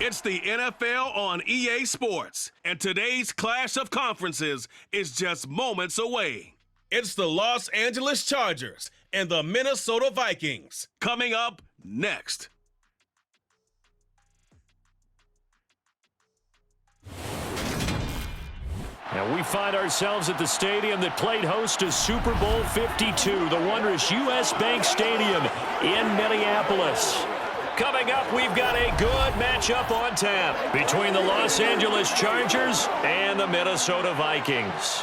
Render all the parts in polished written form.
It's the NFL on EA Sports, and today's clash of conferences is just moments away. It's the Los Angeles Chargers and the Minnesota Vikings. Coming up next. And we find ourselves at the stadium that played host to Super Bowl 52, the wondrous U.S. Bank Stadium in Minneapolis. Coming up, we've got a good matchup on tap between the Los Angeles Chargers and the Minnesota Vikings.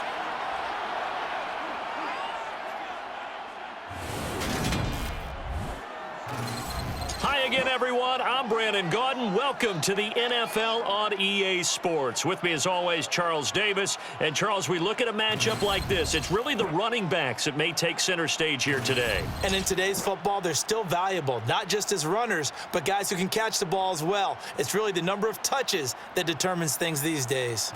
Hi again, everyone. I'm Brandon Gaudin. Welcome to the NFL on EA Sports. With me, as always, Charles Davis. And, Charles, we look at a matchup like this. It's really the running backs that may take center stage here today. And in today's football, they're still valuable, not just as runners, but guys who can catch the ball as well. It's really the number of touches that determines things these days.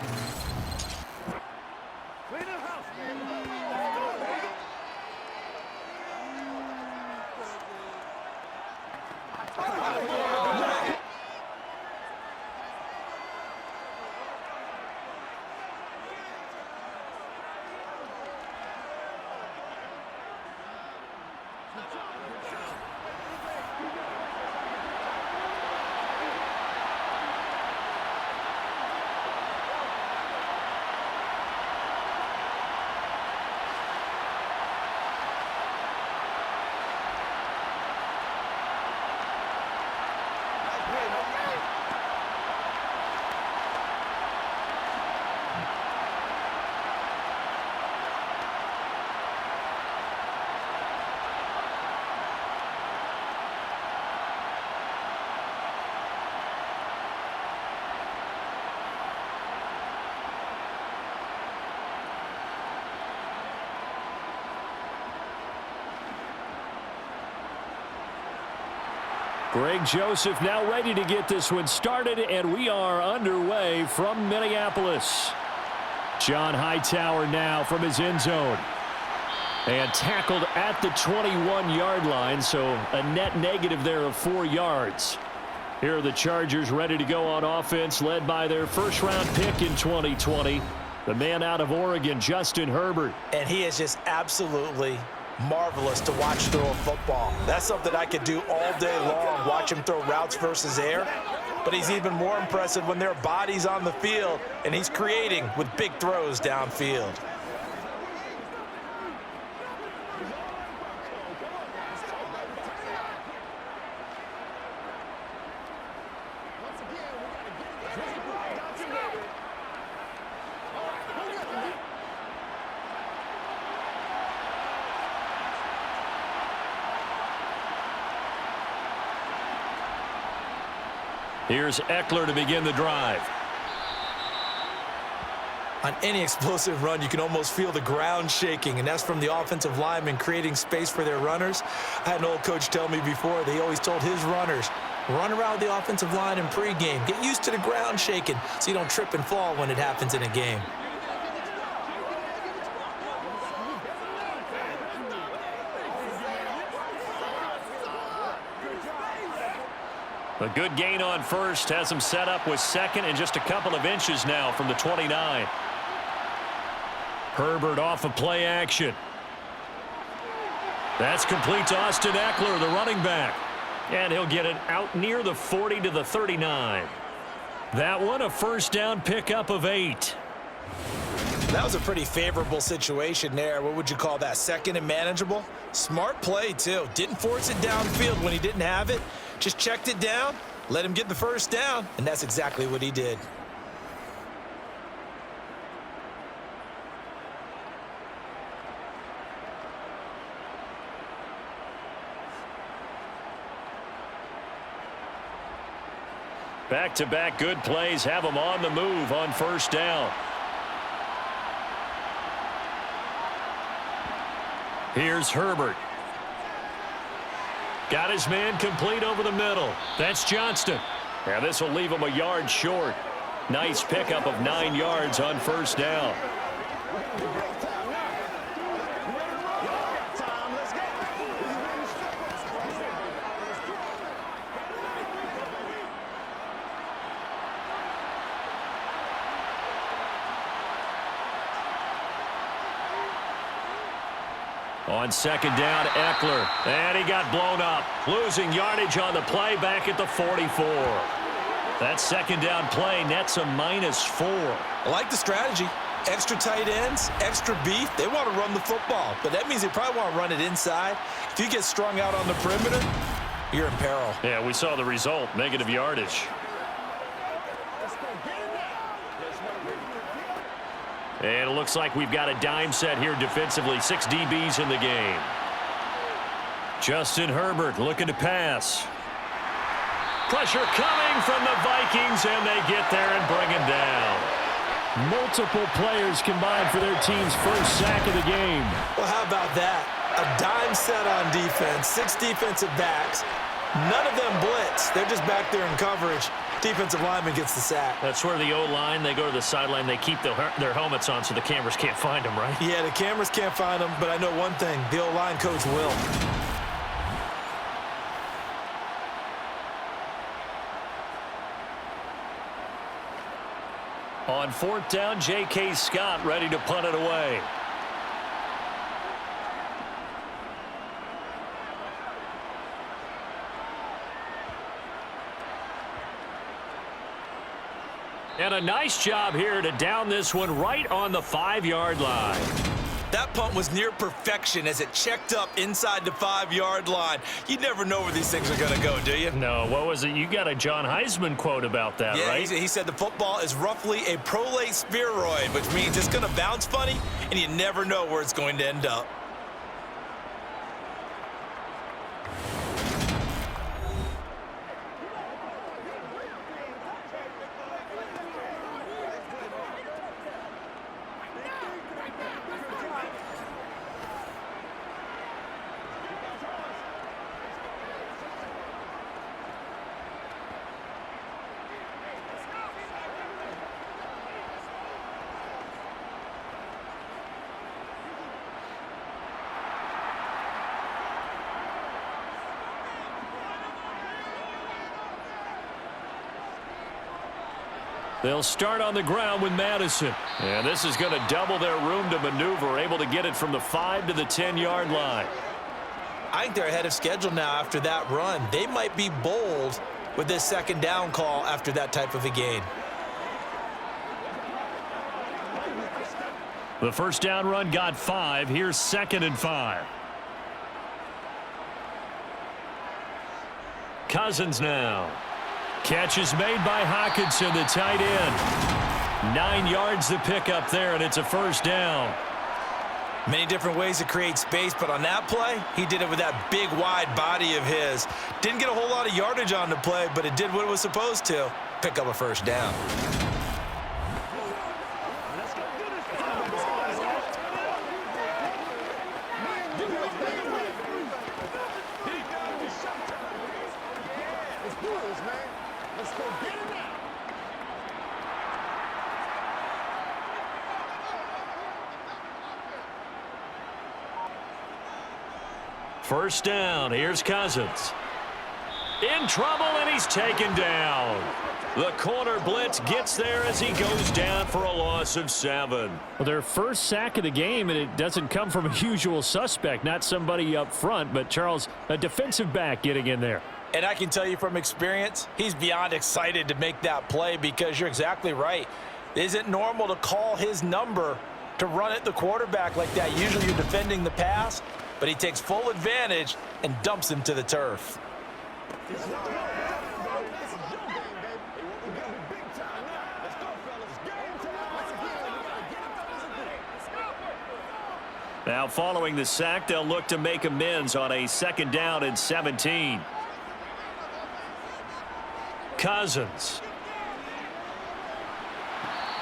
Greg Joseph now ready to get this one started, and we are underway from Minneapolis. John Hightower now from his end zone. And tackled at the 21-yard line, so a net negative there of 4 yards. Here are the Chargers ready to go on offense, led by their first-round pick in 2020, the man out of Oregon, Justin Herbert. And he is just absolutely marvelous to watch throw a football. That's something I could do all day long, watch him throw routes versus air. But he's even more impressive when there are bodies on the field, and he's creating with big throws downfield. Here's Eckler to begin the drive. On any explosive run, you can almost feel the ground shaking, and that's from the offensive linemen creating space for their runners. I had an old coach tell me before, they always told his runners, run around the offensive line in pregame. Get used to the ground shaking so you don't trip and fall when it happens in a game. A good gain on first has him set up with second and just a couple of inches now from the 29. Herbert off of play action. That's complete to Austin Eckler, the running back. And he'll get it out near the 40 to the 39. That one a first down pickup of 8. That was a pretty favorable situation there. What would you call that? Second and manageable? Smart play, too. Didn't force it downfield when he didn't have it. Just checked it down, let him get the first down, and that's exactly what he did. Back-to-back good plays have him on the move on first down. Here's Herbert. Got his man complete over the middle. That's Johnston. And this will leave him a yard short. Nice pickup of 9 yards on first down. On second down, Eckler. And he got blown up. Losing yardage on the play back at the 44. That second down play nets a -4. I like the strategy. Extra tight ends, extra beef. They want to run the football, but that means they probably want to run it inside. If you get strung out on the perimeter, you're in peril. Yeah, we saw the result, negative yardage. And it looks like we've got a dime set here defensively. 6 DBs in the game. Justin Herbert looking to pass. Pressure coming from the Vikings, and they get there and bring him down. Multiple players combined for their team's first sack of the game. Well, how about that? A dime set on defense, 6 defensive backs. None of them blitz. They're just back there in coverage. Defensive lineman gets the sack. That's where the O-line, they go to the sideline, they keep their helmets on so the cameras can't find them, right? Yeah, the cameras can't find them, but I know one thing. The O-line coach will. On 4th down, J.K. Scott ready to punt it away. And a nice job here to down this one right on the 5-yard line. That punt was near perfection as it checked up inside the 5-yard line. You never know where these things are going to go, do you? No, what was it? You got a John Heisman quote about that, right? Yeah, he said the football is roughly a prolate spheroid, which means it's going to bounce funny, and you never know where it's going to end up. They'll start on the ground with Madison. And this is going to double their room to maneuver, able to get it from the 5 to the 10-yard line. I think they're ahead of schedule now after that run. They might be bold with this second down call after that type of a gain. The first down run got 5. Here's 2nd and 5. Cousins now. Catch is made by Hockenson, the tight end. 9 yards to pick up there, and it's a first down. Many different ways to create space, but on that play, he did it with that big, wide body of his. Didn't get a whole lot of yardage on the play, but it did what it was supposed to. Pick up a first down. First down. Here's Cousins. In trouble, and he's taken down. The corner blitz gets there as he goes down for a loss of 7. Well, their first sack of the game, and it doesn't come from a usual suspect, not somebody up front, but Charles, a defensive back getting in there. And I can tell you from experience, he's beyond excited to make that play because you're exactly right. It isn't normal to call his number to run at the quarterback like that. Usually you're defending the pass, but he takes full advantage and dumps him to the turf. Now following the sack, they'll look to make amends on a 2nd down and 17. Cousins.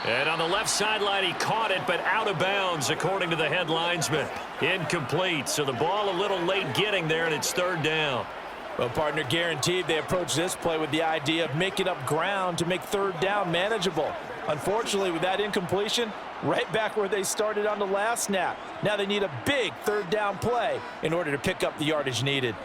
And on the left sideline, he caught it, but out of bounds, according to the head linesman. Incomplete, so the ball a little late getting there, and it's 3rd down. Well, partner, guaranteed they approach this play with the idea of making up ground to make 3rd down manageable. Unfortunately, with that incompletion, right back where they started on the last snap. Now they need a big 3rd down play in order to pick up the yardage needed.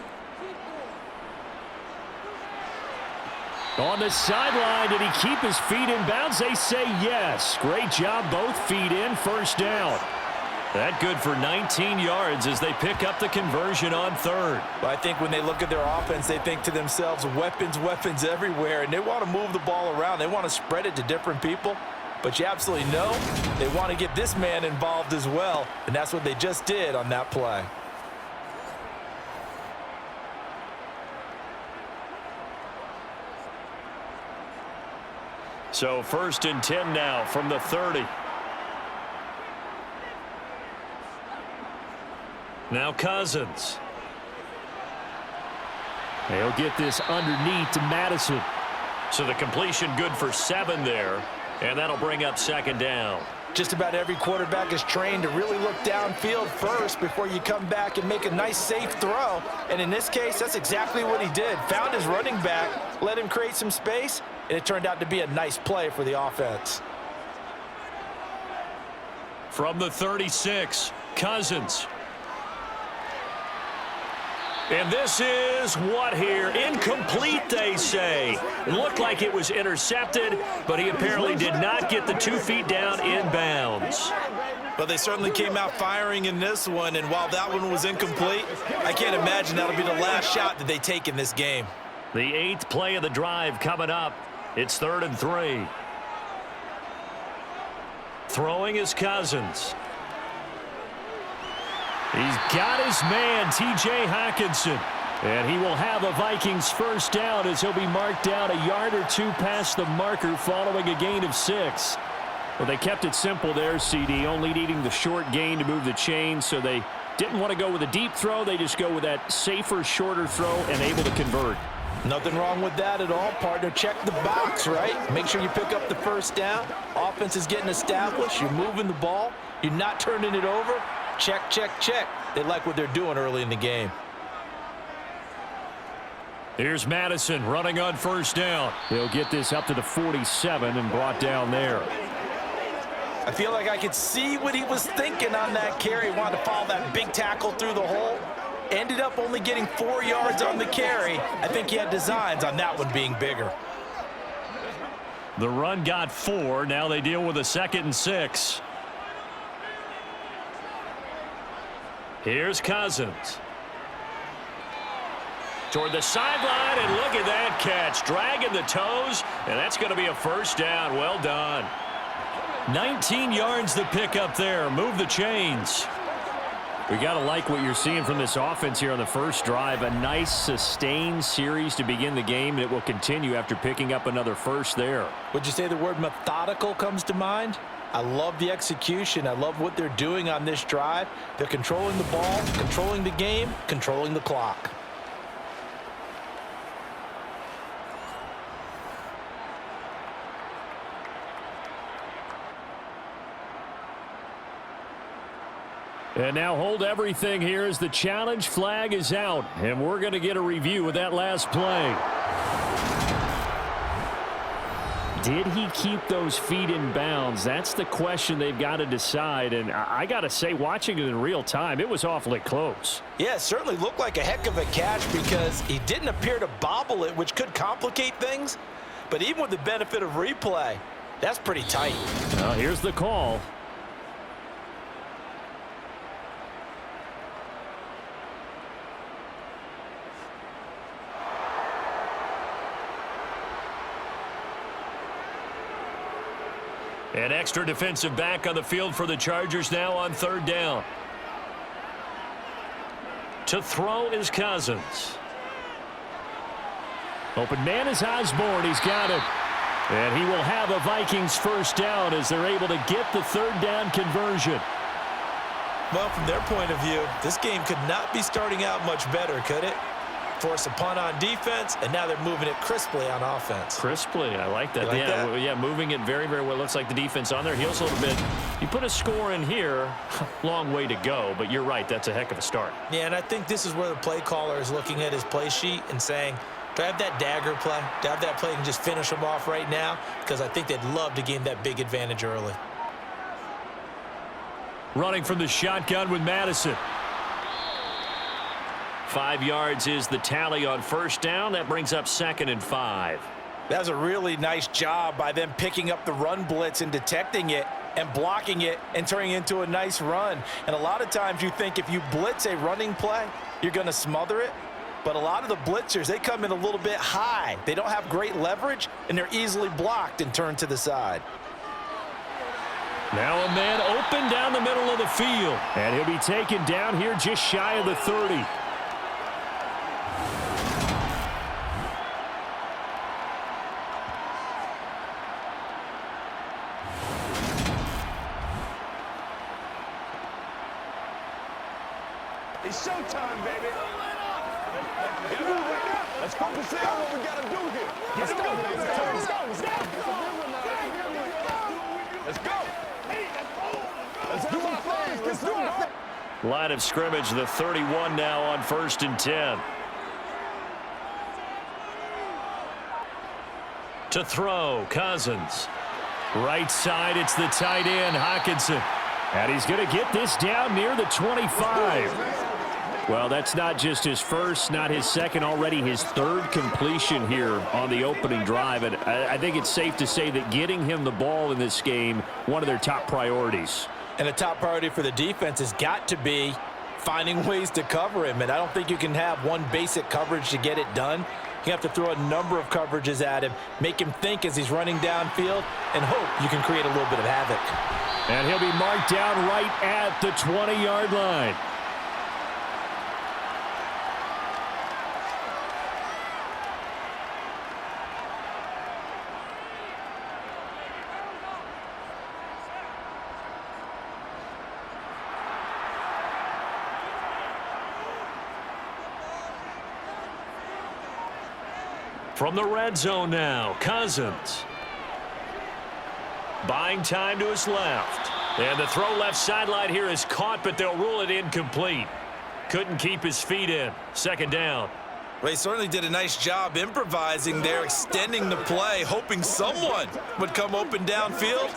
On the sideline, did he keep his feet in bounds? They say yes. Great job, both feet in, first down. That good for 19 yards as they pick up the conversion on third. But I think when they look at their offense, they think to themselves, weapons, weapons everywhere, and they want to move the ball around. They want to spread it to different people. But you absolutely know they want to get this man involved as well, and that's what they just did on that play. So 1st and 10 now from the 30. Now Cousins. They'll get this underneath to Madison. So the completion good for 7 there, and that'll bring up 2nd down. Just about every quarterback is trained to really look downfield first before you come back and make a nice, safe throw. And in this case, that's exactly what he did. Found his running back, let him create some space, and it turned out to be a nice play for the offense. From the 36, Cousins. And this is what here? Incomplete, they say. It looked like it was intercepted, but he apparently did not get the 2 feet down in bounds. But they certainly came out firing in this one, and while that one was incomplete, I can't imagine that'll be the last shot that they take in this game. The 8th play of the drive coming up. It's 3rd and 3. Throwing is Cousins. He's got his man, T.J. Hockenson. And he will have a Vikings first down as he'll be marked down a yard or 2 past the marker following a gain of 6. Well, they kept it simple there, CD, only needing the short gain to move the chain, so they didn't want to go with a deep throw. They just go with that safer, shorter throw and able to convert. Nothing wrong with that at all, partner. Check the box, right? Make sure you pick up the first down. Offense is getting established. You're moving the ball. You're not turning it over. Check, check, check. They like what they're doing early in the game. Here's Madison running on first down. They'll get this up to the 47 and brought down there. I feel like I could see what he was thinking on that carry. He wanted to follow that big tackle through the hole. Ended up only getting 4 yards on the carry. I think he had designs on that one being bigger. The run got 4. Now they deal with a 2nd and 6. Here's Cousins. Toward the sideline, and look at that catch. Dragging the toes, and that's going to be a first down. Well done. 19 yards the pick up there. Move the chains. We got to like what you're seeing from this offense here on the first drive. A nice sustained series to begin the game, and it will continue after picking up another first there. Would you say the word methodical comes to mind? I love the execution. I love what they're doing on this drive. They're controlling the ball, controlling the game, controlling the clock. And now hold everything here as the challenge flag is out. And we're going to get a review of that last play. Did he keep those feet in bounds? That's the question they've got to decide. And I got to say, watching it in real time, it was awfully close. Yeah, it certainly looked like a heck of a catch because he didn't appear to bobble it, which could complicate things. But even with the benefit of replay, that's pretty tight. Now here's the call. An extra defensive back on the field for the Chargers now on 3rd down. To throw is Cousins. Open man is Osborne. He's got it. And he will have a Vikings first down as they're able to get the 3rd down conversion. Well, from their point of view, this game could not be starting out much better, could it? Force a punt on defense, and now they're moving it crisply on offense. Crisply, I like that. Like yeah, that? Yeah, moving it very, very well. Looks like the defense on their heels a little bit. You put a score in here, long way to go, but you're right, that's a heck of a start. Yeah, and I think this is where the play caller is looking at his play sheet and saying, do I have that dagger play? Do I have that play and just finish them off right now? Because I think they'd love to gain that big advantage early. Running from the shotgun with Madison. 5 yards is the tally on first down. That brings up 2nd and 5. That was a really nice job by them picking up the run blitz and detecting it. and blocking it and turning it into a nice run. And a lot of times you think if you blitz a running play, you're going to smother it. But a lot of the blitzers, they come in a little bit high. They don't have great leverage, and they're easily blocked and turned to the side. Now a man open down the middle of the field. And he'll be taken down here just shy of the 30. It's showtime, baby. Let's focus in on what we got to do here. Let's go, baby. Let's go. Let's go. Let's do our thing. Let's do it. Line of scrimmage, the 31 now on 1st and 10. To throw, Cousins. Right side, it's the tight end, Hockenson. And he's going to get this down near the 25. Well, that's not just his first, not his second, already his third completion here on the opening drive. And I think it's safe to say that getting him the ball in this game, one of their top priorities. And the top priority for the defense has got to be finding ways to cover him. And I don't think you can have one basic coverage to get it done. You have to throw a number of coverages at him, make him think as he's running downfield, and hope you can create a little bit of havoc. And he'll be marked down right at the 20-yard line. From the red zone now, Cousins. Buying time to his left. And the throw left sideline here is caught, but they'll rule it incomplete. Couldn't keep his feet in. 2nd down. Well, he certainly did a nice job improvising there, extending the play, hoping someone would come open downfield,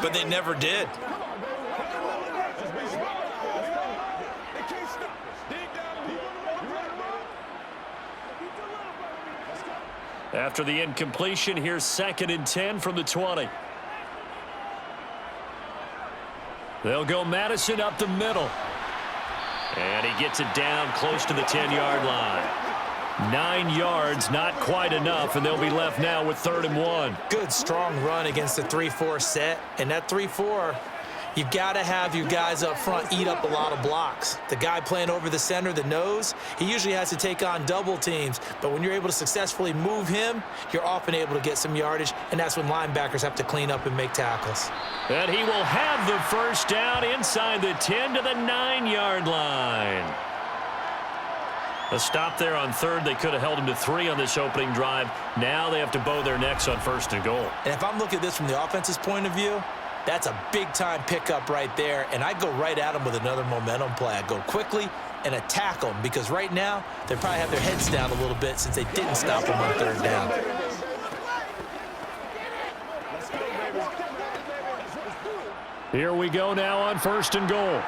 but they never did. After the incompletion, here's 2nd and 10 from the 20. They'll go Madison up the middle. And he gets it down close to the 10-yard line. 9 yards, not quite enough, and they'll be left now with 3rd and 1. Good, strong run against the 3-4 set. And that 3-4, you've got to have your guys up front eat up a lot of blocks. The guy playing over the center, the nose, he usually has to take on double teams. But when you're able to successfully move him, you're often able to get some yardage, and that's when linebackers have to clean up and make tackles. And he will have the 1st down inside the 10 to the 9-yard line. A stop there on 3rd. They could have held him to 3 on this opening drive. Now they have to bow their necks on 1st and goal. And if I'm looking at this from the offense's point of view, that's a big-time pickup right there, and I go right at them with another momentum play. I go quickly and attack them because right now they probably have their heads down a little bit since they didn't stop them on 3rd down. Here we go now on 1st and goal.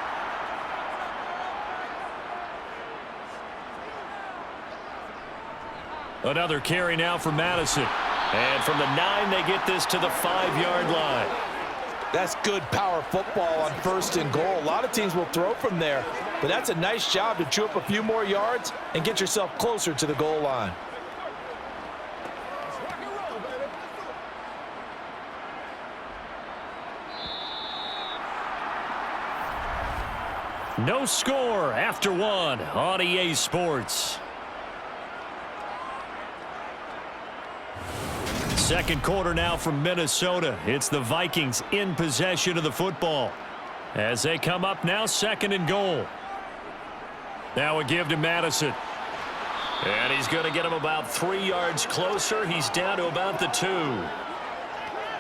Another carry now for Madison. And from the 9, they get this to the 5-yard line. That's good power football on 1st and goal. A lot of teams will throw from there, but that's a nice job to chew up a few more yards and get yourself closer to the goal line. No score after 1 on EA Sports. 2nd quarter now from Minnesota. It's the Vikings in possession of the football. As they come up now, 2nd and goal. Now a give to Madison. And he's going to get him about 3 yards closer. He's down to about the 2.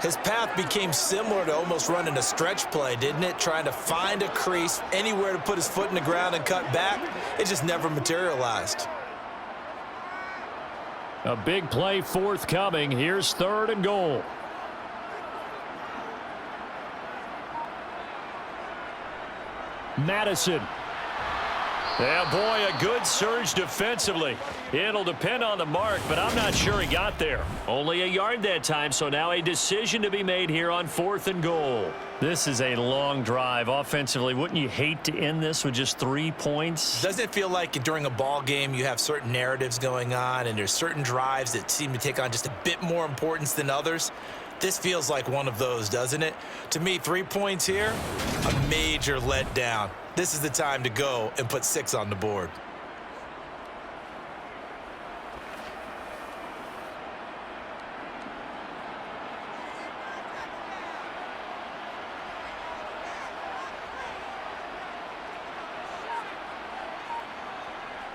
His path became similar to almost running a stretch play, didn't it? Trying to find a crease, anywhere to put his foot in the ground and cut back. It just never materialized. A big play forthcoming. Here's 3rd and goal. Madison. Yeah, boy, a good surge defensively. It'll depend on the mark, but I'm not sure he got there. Only a yard that time, so now a decision to be made here on 4th and goal. This is a long drive offensively. Wouldn't you hate to end this with just 3 points? Doesn't it feel like during a ball game you have certain narratives going on and there's certain drives that seem to take on just a bit more importance than others? This feels like one of those, doesn't it? To me, 3 points here, a major letdown. This is the time to go and put 6 on the board.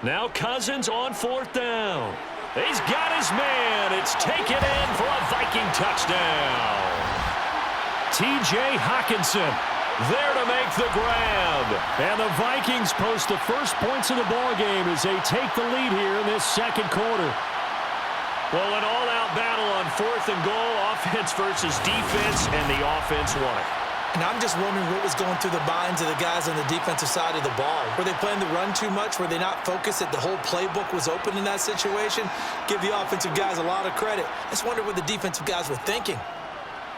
Now Cousins on 4th down. He's got his man. It's taken in for a Viking touchdown. T.J. Hawkinson there to make the grab. And the Vikings post the first points of the ball game as they take the lead here in this second quarter. Well, an all-out battle on 4th and goal, offense versus defense, and the offense won it. And I'm just wondering what was going through the minds of the guys on the defensive side of the ball. Were they playing the run too much? Were they not focused that the whole playbook was open in that situation? Give the offensive guys a lot of credit. I just wonder what the defensive guys were thinking.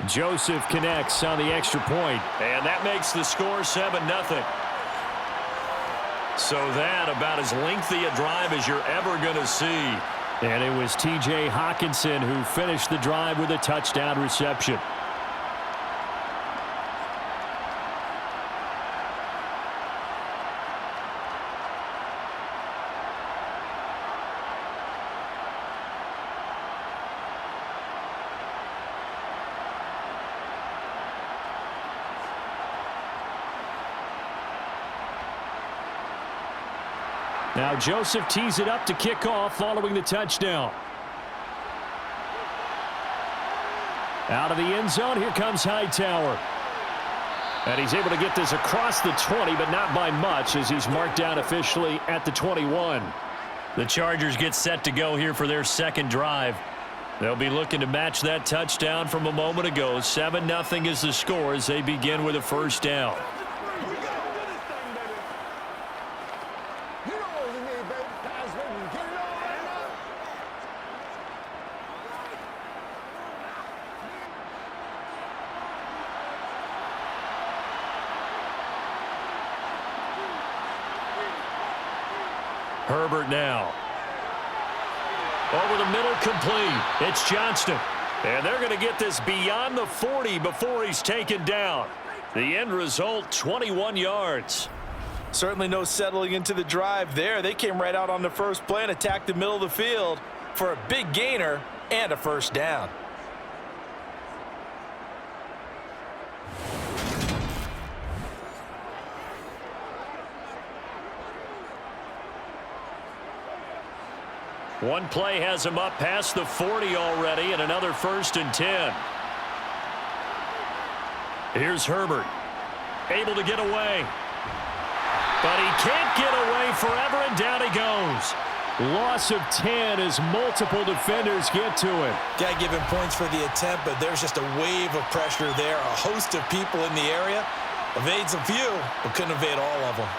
Joseph connects on the extra point, and that makes the score 7-0. So that about as lengthy a drive as you're ever going to see. And it was T.J. Hawkinson who finished the drive with a touchdown reception. Now Joseph tees it up to kick off following the touchdown. Out of the end zone, here comes Hightower. And he's able to get this across the 20, but not by much as he's marked down officially at the 21. The Chargers get set to go here for their second drive. They'll be looking to match that touchdown from a moment ago. 7-0 is the score as they begin with a first down. Herbert now. Over the middle, complete. It's Johnston. And they're going to get this beyond the 40 before he's taken down. The end result, 21 yards. Certainly no settling into the drive there. They came right out on the first play and attacked the middle of the field for a big gainer and a first down. One play has him up past the 40 already, and another 1st and 10. Here's Herbert, able to get away. But he can't get away forever, and down he goes. Loss of 10 as multiple defenders get to him. Got to give him points for the attempt, but there's just a wave of pressure there. A host of people in the area. Evades a few, but couldn't evade all of them.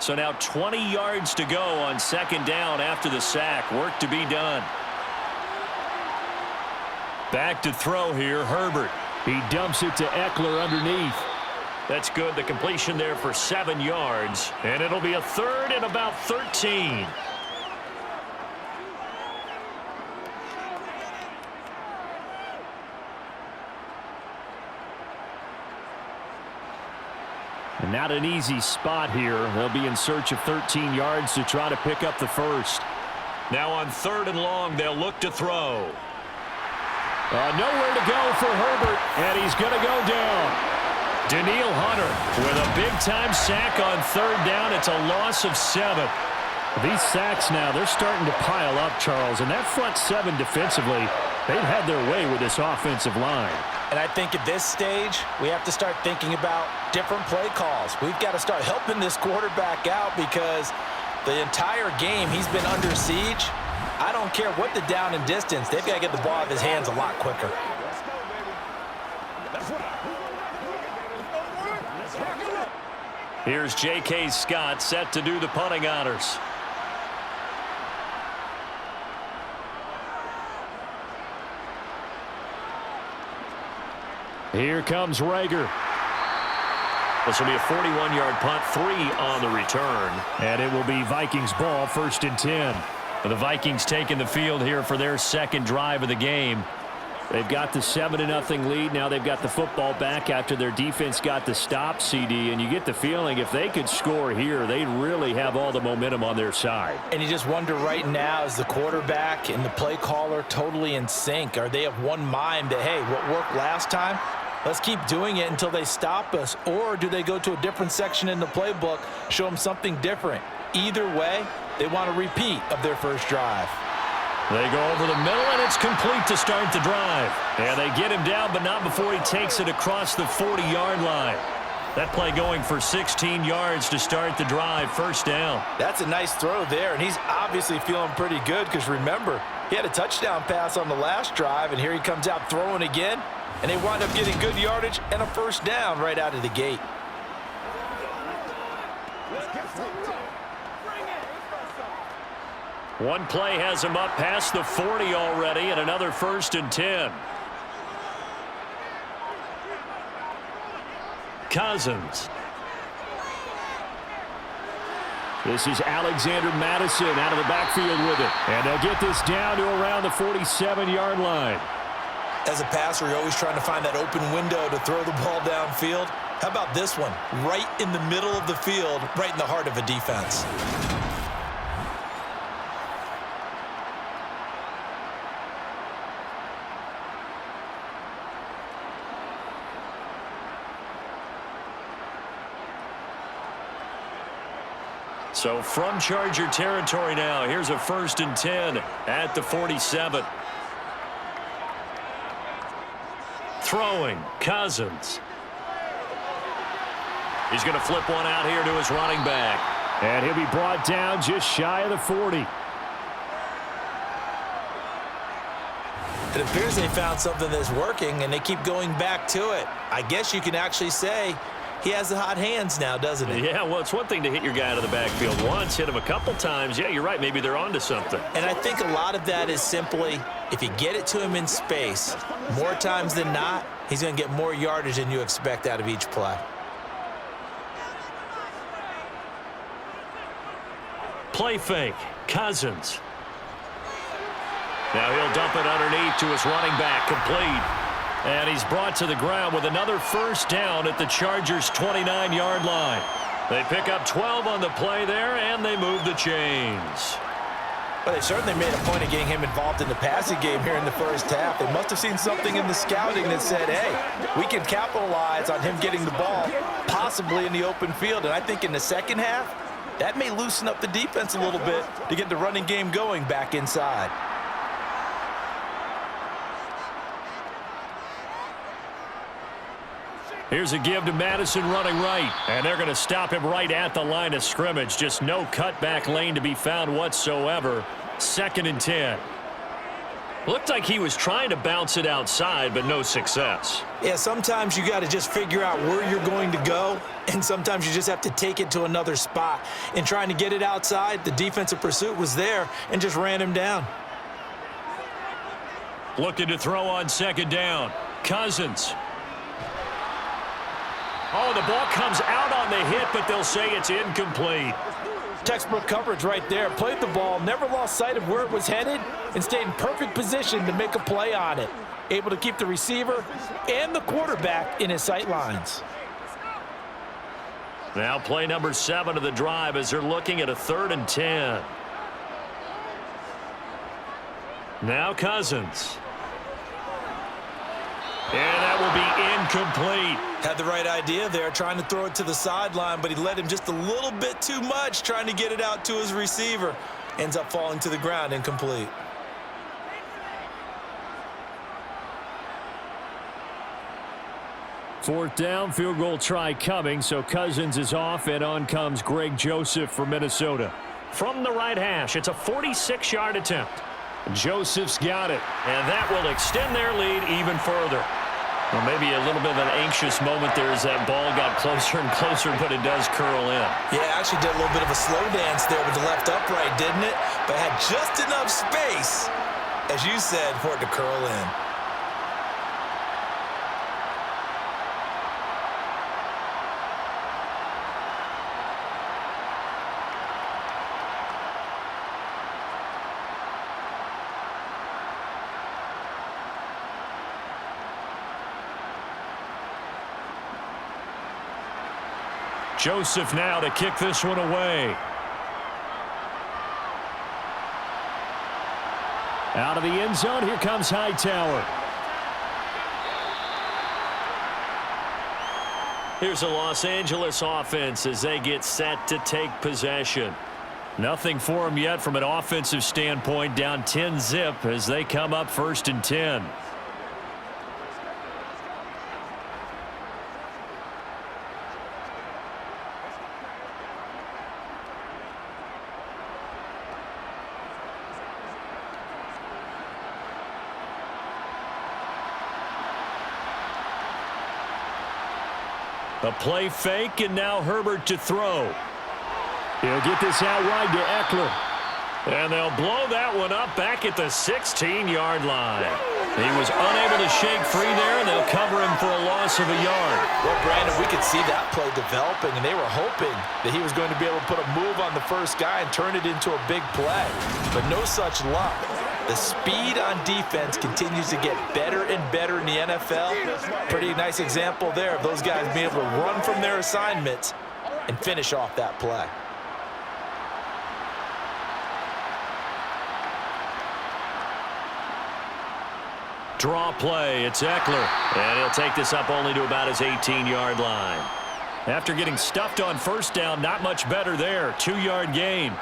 So now 20 yards to go on second down after the sack. Work to be done. Back to throw here, Herbert. He dumps it to Eckler underneath. That's good. The completion there for 7 yards. And it'll be a 3rd and about 13. And not an easy spot here. They'll be in search of 13 yards to try to pick up the first. Now on 3rd and long, they'll look to throw. Nowhere to go for Herbert, and he's going to go down. Daniil Hunter with a big-time sack on 3rd down. It's a loss of 7. These sacks now, they're starting to pile up, Charles, and that front seven defensively, they've had their way with this offensive line. And I think at this stage, we have to start thinking about different play calls. We've got to start helping this quarterback out because the entire game he's been under siege. I don't care what the down and distance, they've got to get the ball out of his hands a lot quicker. Here's J.K. Scott set to do the punting honors. Here comes Rager. This will be a 41-yard punt, 3 on the return. And it will be Vikings ball, 1st and 10. The Vikings taking the field here for their second drive of the game. They've got the 7-0 lead. Now they've got the football back after their defense got the stop, CD. And you get the feeling if they could score here, they'd really have all the momentum on their side. And you just wonder right now, is the quarterback and the play caller totally in sync? Are they of one mind that, hey, what worked last time? Let's keep doing it until they stop us. Or do they go to a different section in the playbook, show them something different? Either way, they want a repeat of their first drive. They go over the middle, and it's complete to start the drive. And they get him down, but not before he takes it across the 40-yard line. That play going for 16 yards to start the drive, 1st down. That's a nice throw there, and he's obviously feeling pretty good because, remember, he had a touchdown pass on the last drive, and here he comes out throwing again, and they wind up getting good yardage and a 1st down right out of the gate. One play has him up past the 40 already, and another 1st and 10. Cousins. This is Alexander Madison out of the backfield with it. And they'll get this down to around the 47-yard line. As a passer, you're always trying to find that open window to throw the ball downfield. How about this one? Right in the middle of the field, right in the heart of a defense. So from Charger territory now, here's a 1st and 10 at the 47. Throwing, Cousins. He's going to flip one out here to his running back. And he'll be brought down just shy of the 40. It appears they found something that's working, and they keep going back to it. I guess you can actually say he has the hot hands now, doesn't he? Yeah, well, it's one thing to hit your guy out of the backfield once, hit him a couple times. Yeah, you're right. Maybe they're onto something. And I think a lot of that is simply if you get it to him in space, more times than not, he's going to get more yardage than you expect out of each play. Play fake, Cousins. Now he'll dump it underneath to his running back, complete. And he's brought to the ground with another 1st down at the Chargers' 29-yard line. They pick up 12 on the play there, and they move the chains. Well, they certainly made a point of getting him involved in the passing game here in the first half. They must have seen something in the scouting that said, hey, we can capitalize on him getting the ball, possibly in the open field. And I think in the second half, that may loosen up the defense a little bit to get the running game going back inside. Here's a give to Madison running right. And they're going to stop him right at the line of scrimmage. Just no cutback lane to be found whatsoever. 2nd and 10. Looked like he was trying to bounce it outside, but no success. Yeah, sometimes you got to just figure out where you're going to go, and sometimes you just have to take it to another spot. In trying to get it outside, the defensive pursuit was there and just ran him down. Looking to throw on 2nd down. Cousins. Oh, the ball comes out on the hit, but they'll say it's incomplete. Textbook coverage right there. Played the ball, never lost sight of where it was headed, and stayed in perfect position to make a play on it. Able to keep the receiver and the quarterback in his sight lines. Now play number 7 of the drive as they're looking at a 3rd and 10. Now Cousins. And that will be incomplete. Had the right idea there, trying to throw it to the sideline, but he led him just a little bit too much, trying to get it out to his receiver. Ends up falling to the ground, incomplete. Fourth down, field goal try coming, so Cousins is off, and on comes Greg Joseph for Minnesota. From the right hash, it's a 46-yard attempt. Joseph's got it. And that will extend their lead even further. Well, maybe a little bit of an anxious moment there as that ball got closer and closer, but it does curl in. Yeah, actually did a little bit of a slow dance there with the left upright, didn't it? But had just enough space, as you said, for it to curl in. Joseph now to kick this one away. Out of the end zone, here comes Hightower. Here's a Los Angeles offense as they get set to take possession. Nothing for them yet from an offensive standpoint, down 10-zip as they come up 1st and 10. A play fake, and now Herbert to throw. He'll get this out wide to Eckler. And they'll blow that one up back at the 16-yard line. He was unable to shake free there, and they'll cover him for a loss of a yard. Well, Brandon, we could see that play developing, and they were hoping that he was going to be able to put a move on the first guy and turn it into a big play. But no such luck. The speed on defense continues to get better and better in the NFL. Pretty nice example there of those guys being able to run from their assignments and finish off that play. Draw play, it's Eckler. And he'll take this up only to about his 18-yard line. After getting stuffed on first down, not much better there. 2-yard gain.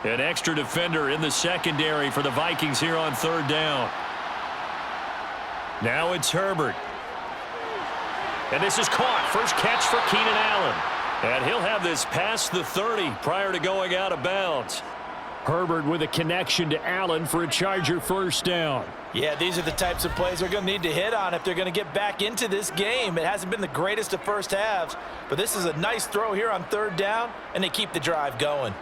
An extra defender in the secondary for the Vikings here on 3rd down. Now it's Herbert. And this is caught. First catch for Keenan Allen. And he'll have this past the 30 prior to going out of bounds. Herbert with a connection to Allen for a Charger first down. Yeah, these are the types of plays they're going to need to hit on if they're going to get back into this game. It hasn't been the greatest of first halves, but this is a nice throw here on 3rd down, and they keep the drive going.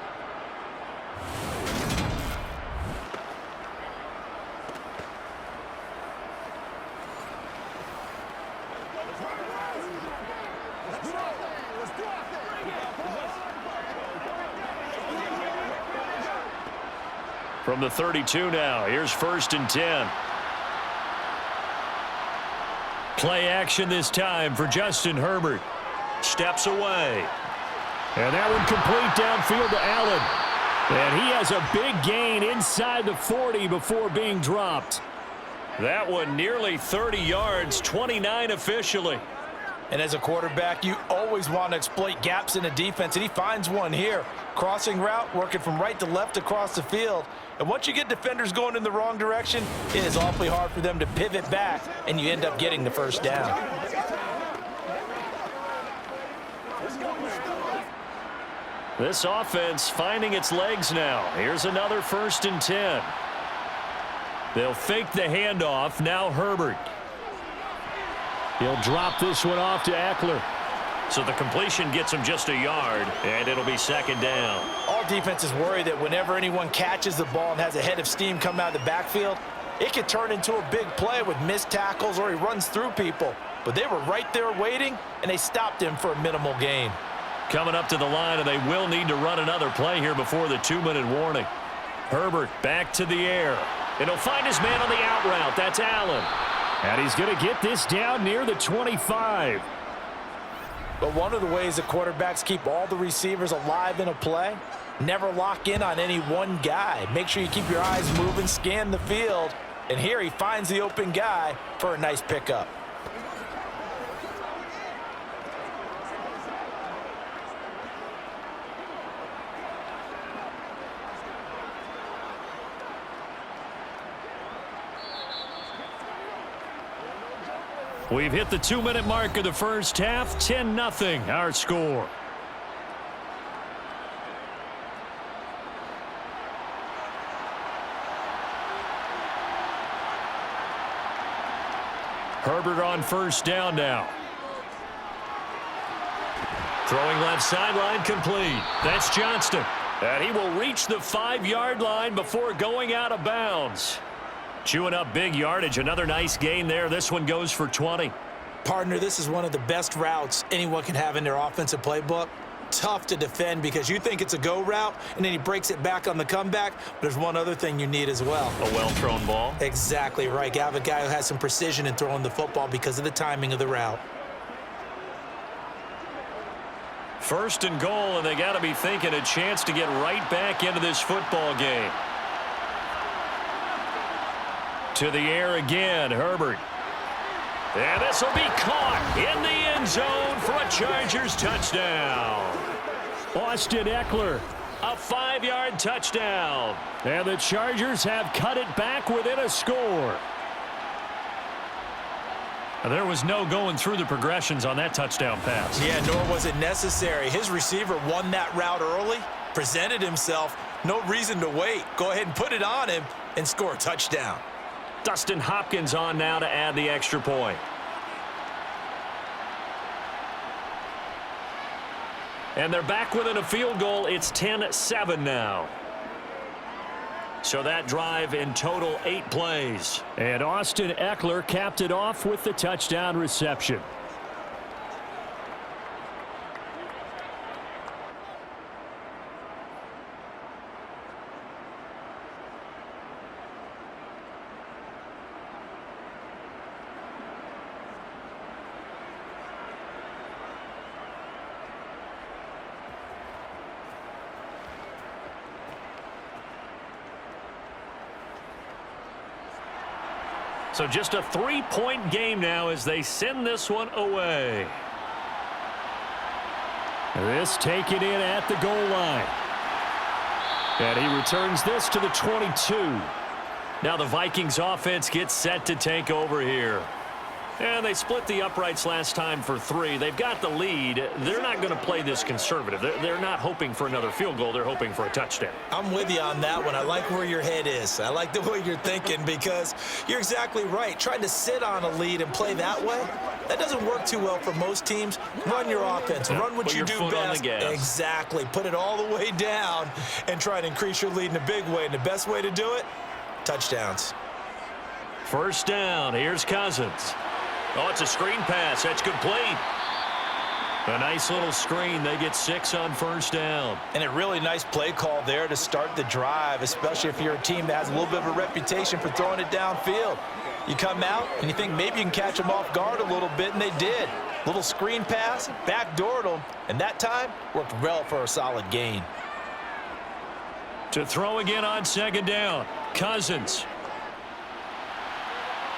From the 32 now, here's 1st and 10. Play action this time for Justin Herbert. Steps away. And that one complete downfield to Allen. And he has a big gain inside the 40 before being dropped. That one nearly 30 yards, 29 officially. And as a quarterback, you always want to exploit gaps in a defense, and he finds one here. Crossing route, working from right to left across the field. And once you get defenders going in the wrong direction, it is awfully hard for them to pivot back, and you end up getting the first down. This offense finding its legs now. Here's another 1st and 10. They'll fake the handoff. Now Herbert. He'll drop this one off to Eckler. So the completion gets him just a yard, and it'll be 2nd down. All defenses worry that whenever anyone catches the ball and has a head of steam come out of the backfield, it could turn into a big play with missed tackles or he runs through people. But they were right there waiting, and they stopped him for a minimal gain. Coming up to the line, and they will need to run another play here before the 2-minute warning. Herbert back to the air. And he'll find his man on the out route. That's Allen. And he's going to get this down near the 25. But one of the ways that quarterbacks keep all the receivers alive in a play, never lock in on any one guy. Make sure you keep your eyes moving, scan the field. And here he finds the open guy for a nice pickup. We've hit the 2-minute mark of the first half. 10-0 our score. Herbert on first down now. Throwing left sideline, complete. That's Johnston. And he will reach the 5-yard line before going out of bounds. Chewing up big yardage. Another nice gain there. This one goes for 20. Partner, this is one of the best routes anyone can have in their offensive playbook. Tough to defend because you think it's a go route, and then he breaks it back on the comeback. But there's one other thing you need as well. A well-thrown ball. Exactly right. You have a guy who has some precision in throwing the football because of the timing of the route. First and goal, and they got to be thinking a chance to get right back into this football game. To the air again, Herbert. And this will be caught in the end zone for a Chargers touchdown. Austin Eckler, a 5-yard touchdown. And the Chargers have cut it back within a score. There was no going through the progressions on that touchdown pass. Yeah, nor was it necessary. His receiver won that route early, presented himself. No reason to wait. Go ahead and put it on him and score a touchdown. Dustin Hopkins on now to add the extra point. And they're back within a field goal. It's 10-7 now. So that drive in total 8 plays. And Austin Eckler capped it off with the touchdown reception. So just a 3-point game now as they send this one away. This taken in at the goal line. And he returns this to the 22. Now the Vikings offense gets set to take over here. And they split the uprights last time for 3. They've got the lead. They're not going to play this conservative. They're not hoping for another field goal. They're hoping for a touchdown. I'm with you on that one. I like where your head is. I like the way you're thinking because you're exactly right. Trying to sit on a lead and play that way, that doesn't work too well for most teams. Run your offense. Run what you do best. Exactly. Put it all the way down and try to increase your lead in a big way. And the best way to do it, touchdowns. First down. Here's Cousins. Oh, it's a screen pass. That's complete. A nice little screen. They get 6 on first down. And a really nice play call there to start the drive, especially if you're a team that has a little bit of a reputation for throwing it downfield. You come out and you think maybe you can catch them off guard a little bit, and they did. Little screen pass, backdoored them, and that time worked well for a solid gain. To throw again on second down, Cousins.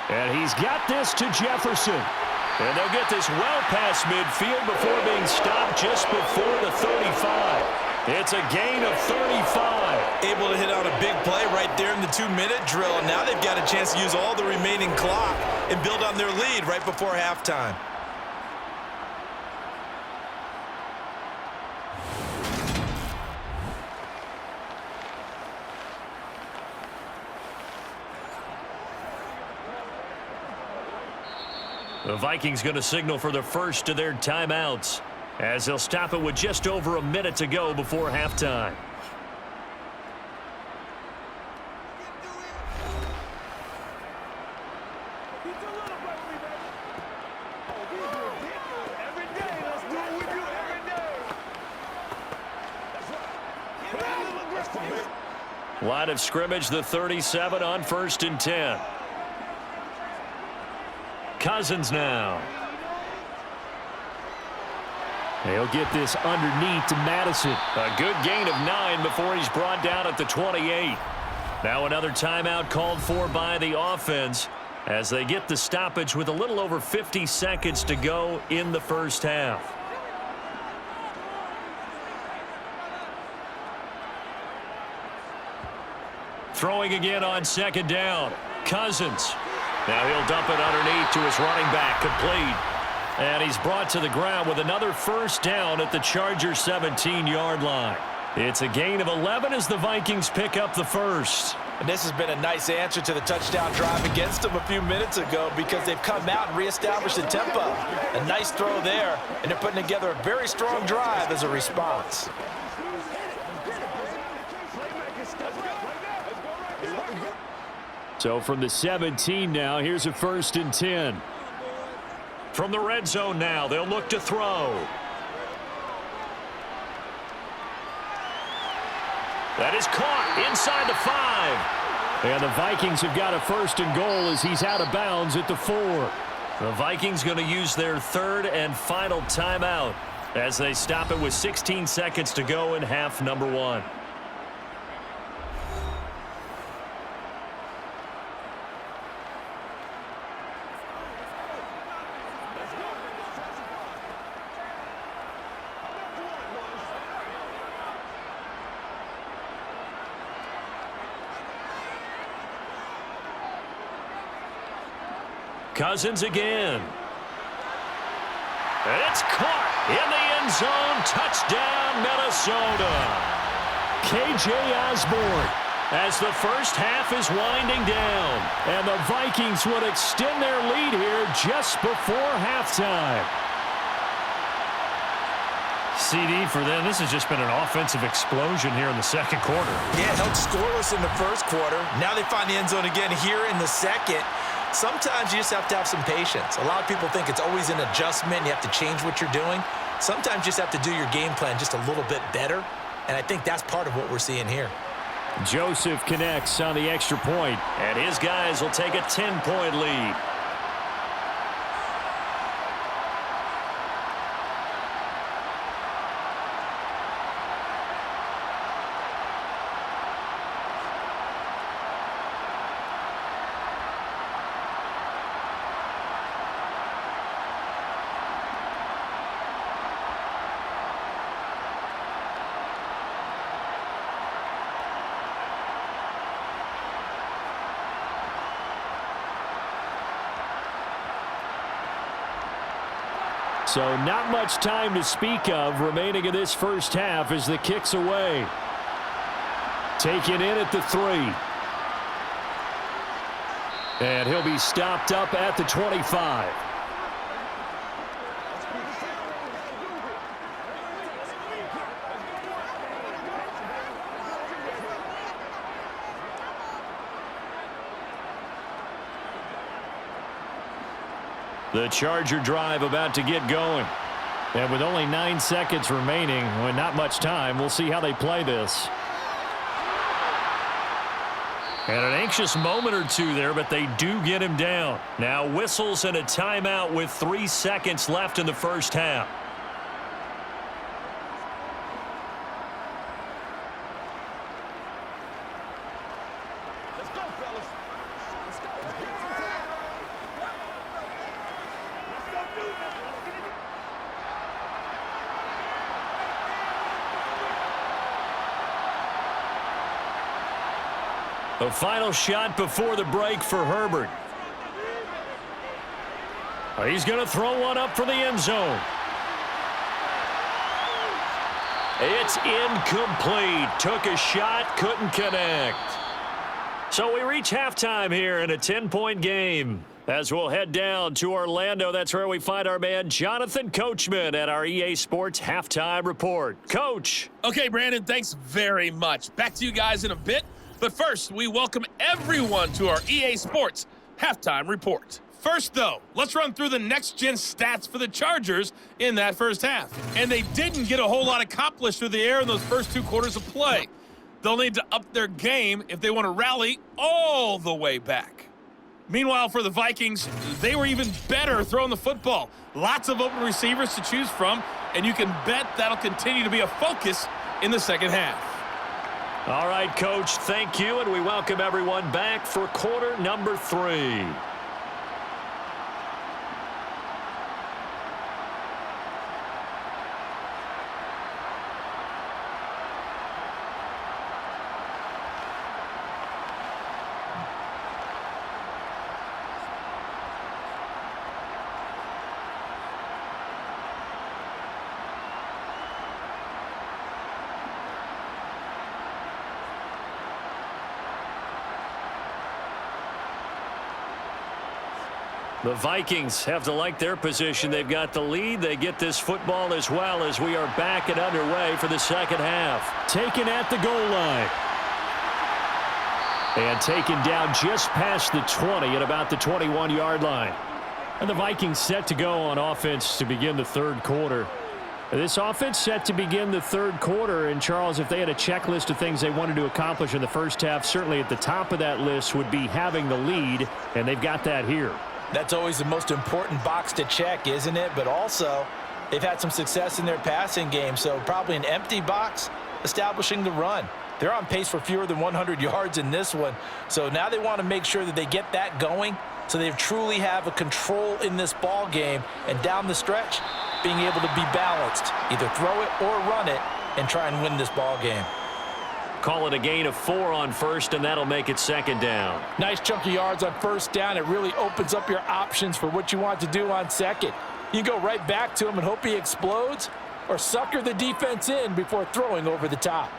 And he's got this to Jefferson. And they'll get this well past midfield before being stopped just before the 35. It's a gain of 35. Able to hit out a big play right there in the 2-minute drill. And now they've got a chance to use all the remaining clock and build on their lead right before halftime. The Vikings going to signal for the first of their timeouts as they'll stop it with just over a minute to go before halftime. Line of scrimmage, the 37 on 1st and 10. Cousins now. He'll get this underneath to Madison. A good gain of 9 before he's brought down at the 28. Now another timeout called for by the offense as they get the stoppage with a little over 50 seconds to go in the first half. Throwing again on second down. Cousins. Now he'll dump it underneath to his running back, complete. And he's brought to the ground with another first down at the Chargers' 17-yard line. It's a gain of 11 as the Vikings pick up the first. And this has been a nice answer to the touchdown drive against them a few minutes ago because they've come out and reestablished the tempo. A nice throw there, and they're putting together a very strong drive as a response. So from the 17 now, here's a 1st and 10. From the red zone now, they'll look to throw. That is caught inside the 5. And the Vikings have got a 1st and goal as he's out of bounds at the 4. The Vikings going to use their 3rd and final timeout as they stop it with 16 seconds to go in half number 1. Cousins again. And it's caught in the end zone. Touchdown, Minnesota. K.J. Osborne. As the first half is winding down. And the Vikings would extend their lead here just before halftime. CD for them, this has just been an offensive explosion here in the second quarter. Yeah, held scoreless in the first quarter. Now they find the end zone again here in the second. Sometimes you just have to have some patience. A lot of people think it's always an adjustment. You have to change what you're doing. Sometimes you just have to do your game plan just a little bit better. And I think that's part of what we're seeing here. Joseph connects on the extra point. And his guys will take a 10-point lead. So not much time to speak of remaining in this first half as the kick's away. Taken in at the 3. And he'll be stopped up at the 25. The Charger drive about to get going. And with only 9 seconds remaining, with not much time, we'll see how they play this. And an anxious moment or two there, but they do get him down. Now whistles and a timeout with 3 seconds left in the first half. Let's go, fellas. Let's go. Let's go do this. The final shot before the break for Herbert. He's going to throw one up for the end zone. It's incomplete. Took a shot, couldn't connect. So we reach halftime here in a 10-point game. As we'll head down to Orlando, that's where we find our man Jonathan Coachman at our EA Sports Halftime Report. Coach. Okay, Brandon, thanks very much. Back to you guys in a bit. But first, we welcome everyone to our EA Sports Halftime Report. First, though, let's run through the next-gen stats for the Chargers in that first half. And they didn't get a whole lot accomplished through the air in those first 2 quarters of play. They'll need to up their game if they want to rally all the way back. Meanwhile, for the Vikings, they were even better throwing the football. Lots of open receivers to choose from, and you can bet that'll continue to be a focus in the second half. All right, Coach, thank you, and we welcome everyone back for quarter number 3. The Vikings have to like their position. They've got the lead. They get this football as well as we are back and underway for the second half. Taken at the goal line. And taken down just past the 20 at about the 21-yard line. And the Vikings set to go on offense to begin the third quarter. This offense set to begin the third quarter. And, Charles, if they had a checklist of things they wanted to accomplish in the first half, certainly at the top of that list would be having the lead, and they've got that here. That's always the most important box to check, isn't it? But also, they've had some success in their passing game, so probably an empty box establishing the run. They're on pace for fewer than 100 yards in this one, so now they want to make sure that they get that going so they truly have a control in this ball game, and down the stretch, being able to be balanced, either throw it or run it, and try and win this ball game. Call it a gain of 4 on first, and that'll make it second down. Nice chunk of yards on first down. It really opens up your options for what you want to do on second. You can go right back to him and hope he explodes, or sucker the defense in before throwing over the top.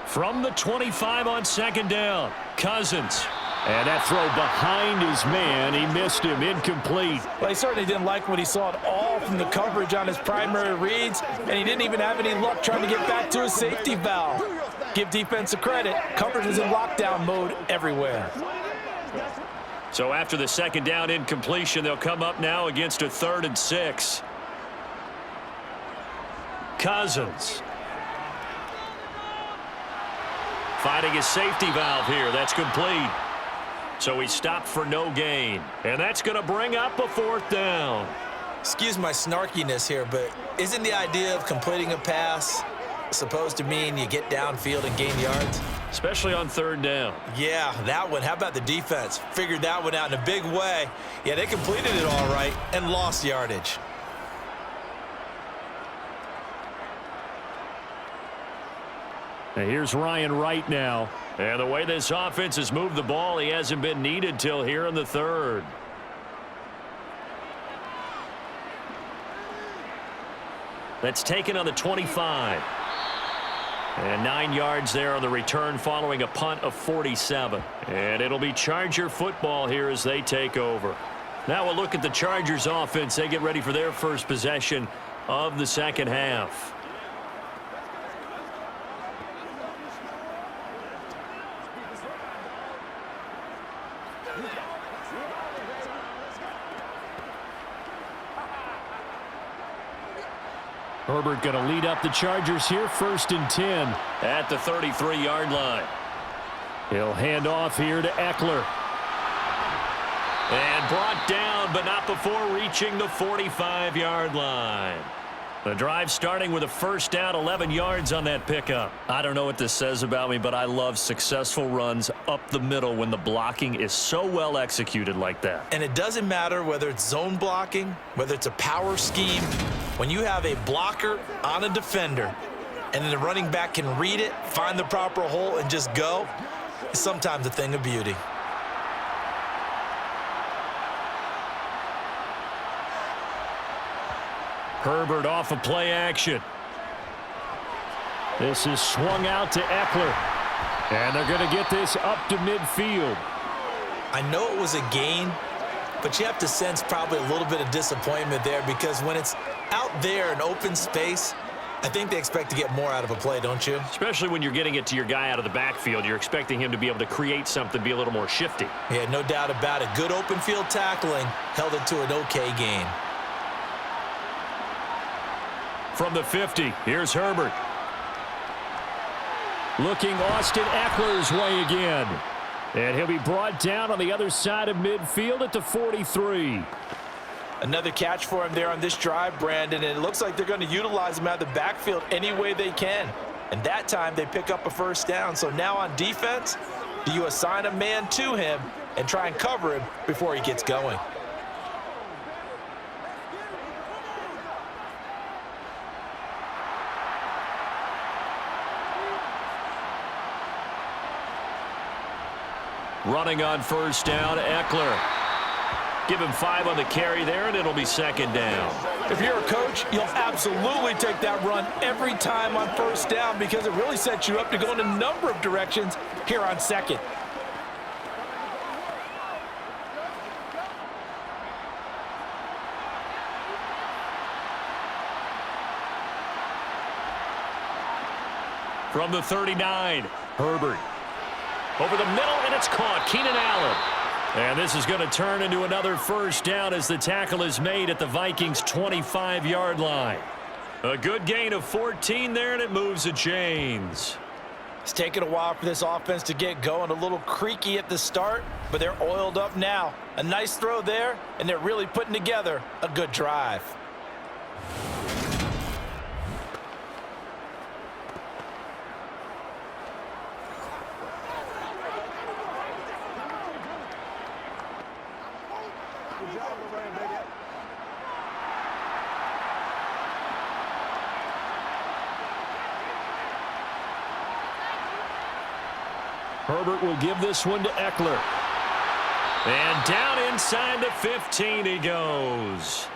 From the 25 on second down, Cousins. And that throw behind his man, he missed him, incomplete. Well, he certainly didn't like what he saw at all from the coverage on his primary reads, and he didn't even have any luck trying to get back to his safety valve. Give defense a credit. Coverage is in lockdown mode everywhere. So after the second down incompletion, they'll come up now against a 3rd and 6. Cousins. Finding his safety valve here. That's complete. So he stopped for no gain. And that's going to bring up a 4th down. Excuse my snarkiness here, but isn't the idea of completing a pass supposed to mean you get downfield and gain yards? Especially on 3rd down. Yeah, that one. How about the defense? Figured that one out in a big way. Yeah, they completed it all right and lost yardage. And here's Ryan Wright now. And the way this offense has moved the ball, he hasn't been needed till here in the 3rd. That's taken on the 25. And 9 yards there on the return following a punt of 47. And it'll be Charger football here as they take over. Now we'll look at the Chargers offense. They get ready for their first possession of the second half. Herbert going to lead up the Chargers here, 1st and 10. At the 33-yard line. He'll hand off here to Eckler. And brought down, but not before reaching the 45-yard line. The drive starting with a 1st down, 11 yards on that pickup. I don't know what this says about me, but I love successful runs up the middle when the blocking is so well executed like that. And it doesn't matter whether it's zone blocking, whether it's a power scheme. When you have a blocker on a defender and then the running back can read it, find the proper hole, and just go, it's sometimes a thing of beauty. Herbert off of play action. This is swung out to Eckler. And they're going to get this up to midfield. I know it was a gain, but you have to sense probably a little bit of disappointment there, because when it's out there in open space, I think they expect to get more out of a play, don't you? Especially when you're getting it to your guy out of the backfield. You're expecting him to be able to create something, be a little more shifty. Yeah, no doubt about it. Good open field tackling held it to an okay gain. From the 50, here's Herbert. Looking Austin Eckler's way again. And he'll be brought down on the other side of midfield at the 43. Another catch for him there on this drive, Brandon, and it looks like they're going to utilize him out of the backfield any way they can. And that time they pick up a first down. So now on defense, do you assign a man to him and try and cover him before he gets going? Running on first down, Eckler. Give him 5 on the carry there, and it'll be second down. If you're a coach, you'll absolutely take that run every time on first down because it really sets you up to go in a number of directions here on second. From the 39, Herbert. Over the middle, and it's caught. Keenan Allen. And this is going to turn into another first down as the tackle is made at the Vikings' 25-yard line. A good gain of 14 there, and it moves the chains. It's taken a while for this offense to get going. A little creaky at the start, but they're oiled up now. A nice throw there, and they're really putting together a good drive. Herbert will give this one to Eckler. And down inside the 15 he goes.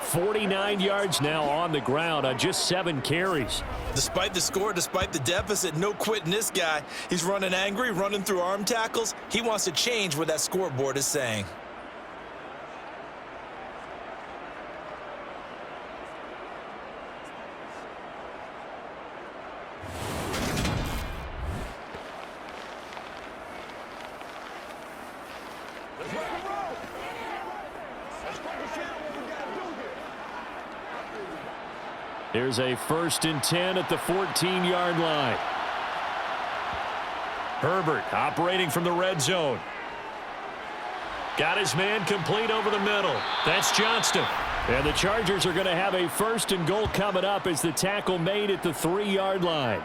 49 yards now on the ground on just 7 carries. Despite the score, despite the deficit, no quitting this guy. He's running angry, running through arm tackles. He wants to change what that scoreboard is saying. Here's a 1st and 10 at the 14-yard line. Herbert operating from the red zone. Got his man complete over the middle. That's Johnston. And the Chargers are going to have a 1st and goal coming up as the tackle made at the 3-yard line.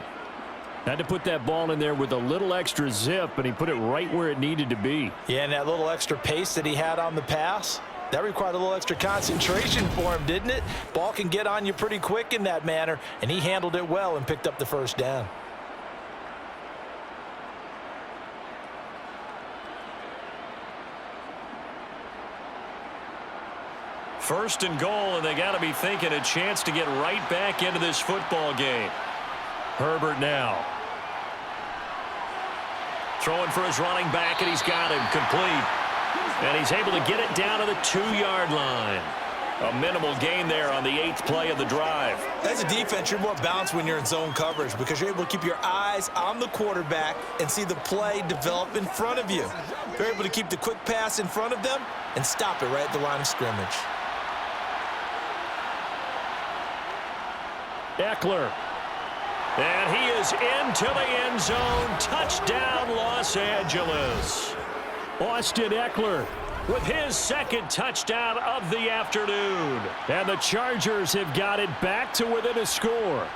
Had to put that ball in there with a little extra zip, and he put it right where it needed to be. Yeah, and that little extra pace that he had on the pass, that required a little extra concentration for him, didn't it? Ball can get on you pretty quick in that manner, and he handled it well and picked up the first down. First and goal, and they got to be thinking a chance to get right back into this football game. Herbert now. Throwing for his running back, and he's got him complete. And he's able to get it down to the 2-yard line. A minimal gain there on the 8th play of the drive. As a defense, you're more balanced when you're in zone coverage because you're able to keep your eyes on the quarterback and see the play develop in front of you. You're able to keep the quick pass in front of them and stop it right at the line of scrimmage. Eckler. And he is into the end zone. Touchdown, Los Angeles. Austin Eckler with his 2nd touchdown of the afternoon. And the Chargers have got it back to within a score.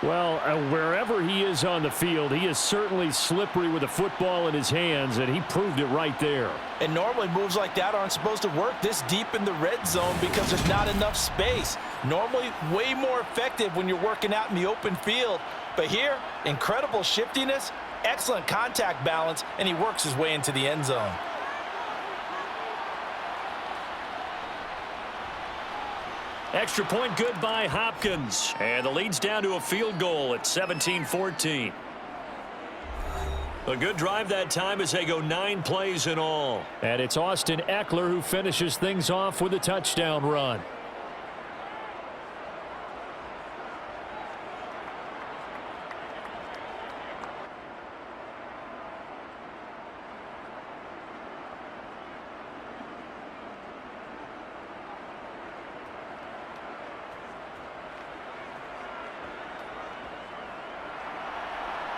Well, wherever he is on the field, he is certainly slippery with a football in his hands, and he proved it right there. And normally moves like that aren't supposed to work this deep in the red zone because there's not enough space. Normally way more effective when you're working out in the open field. But here, incredible shiftiness, excellent contact balance, and he works his way into the end zone. Extra point good by Hopkins. And the lead's down to a field goal at 17-14. A good drive that time as they go 9 plays in all. And it's Austin Eckler who finishes things off with a touchdown run.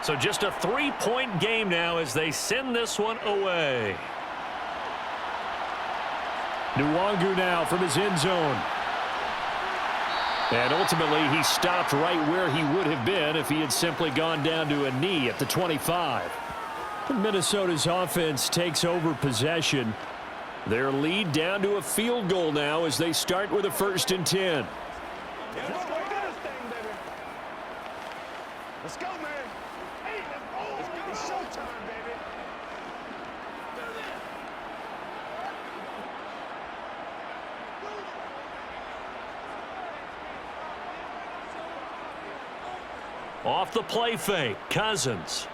So just a 3-point game now as they send this one away. Nwangu now from his end zone. And ultimately, he stopped right where he would have been if he had simply gone down to a knee at the 25. Minnesota's offense takes over possession. Their lead down to a field goal now as they start with a 1st and 10. Let's go, man. Hey, let's go. It's showtime, baby. Off the play fake, Cousins.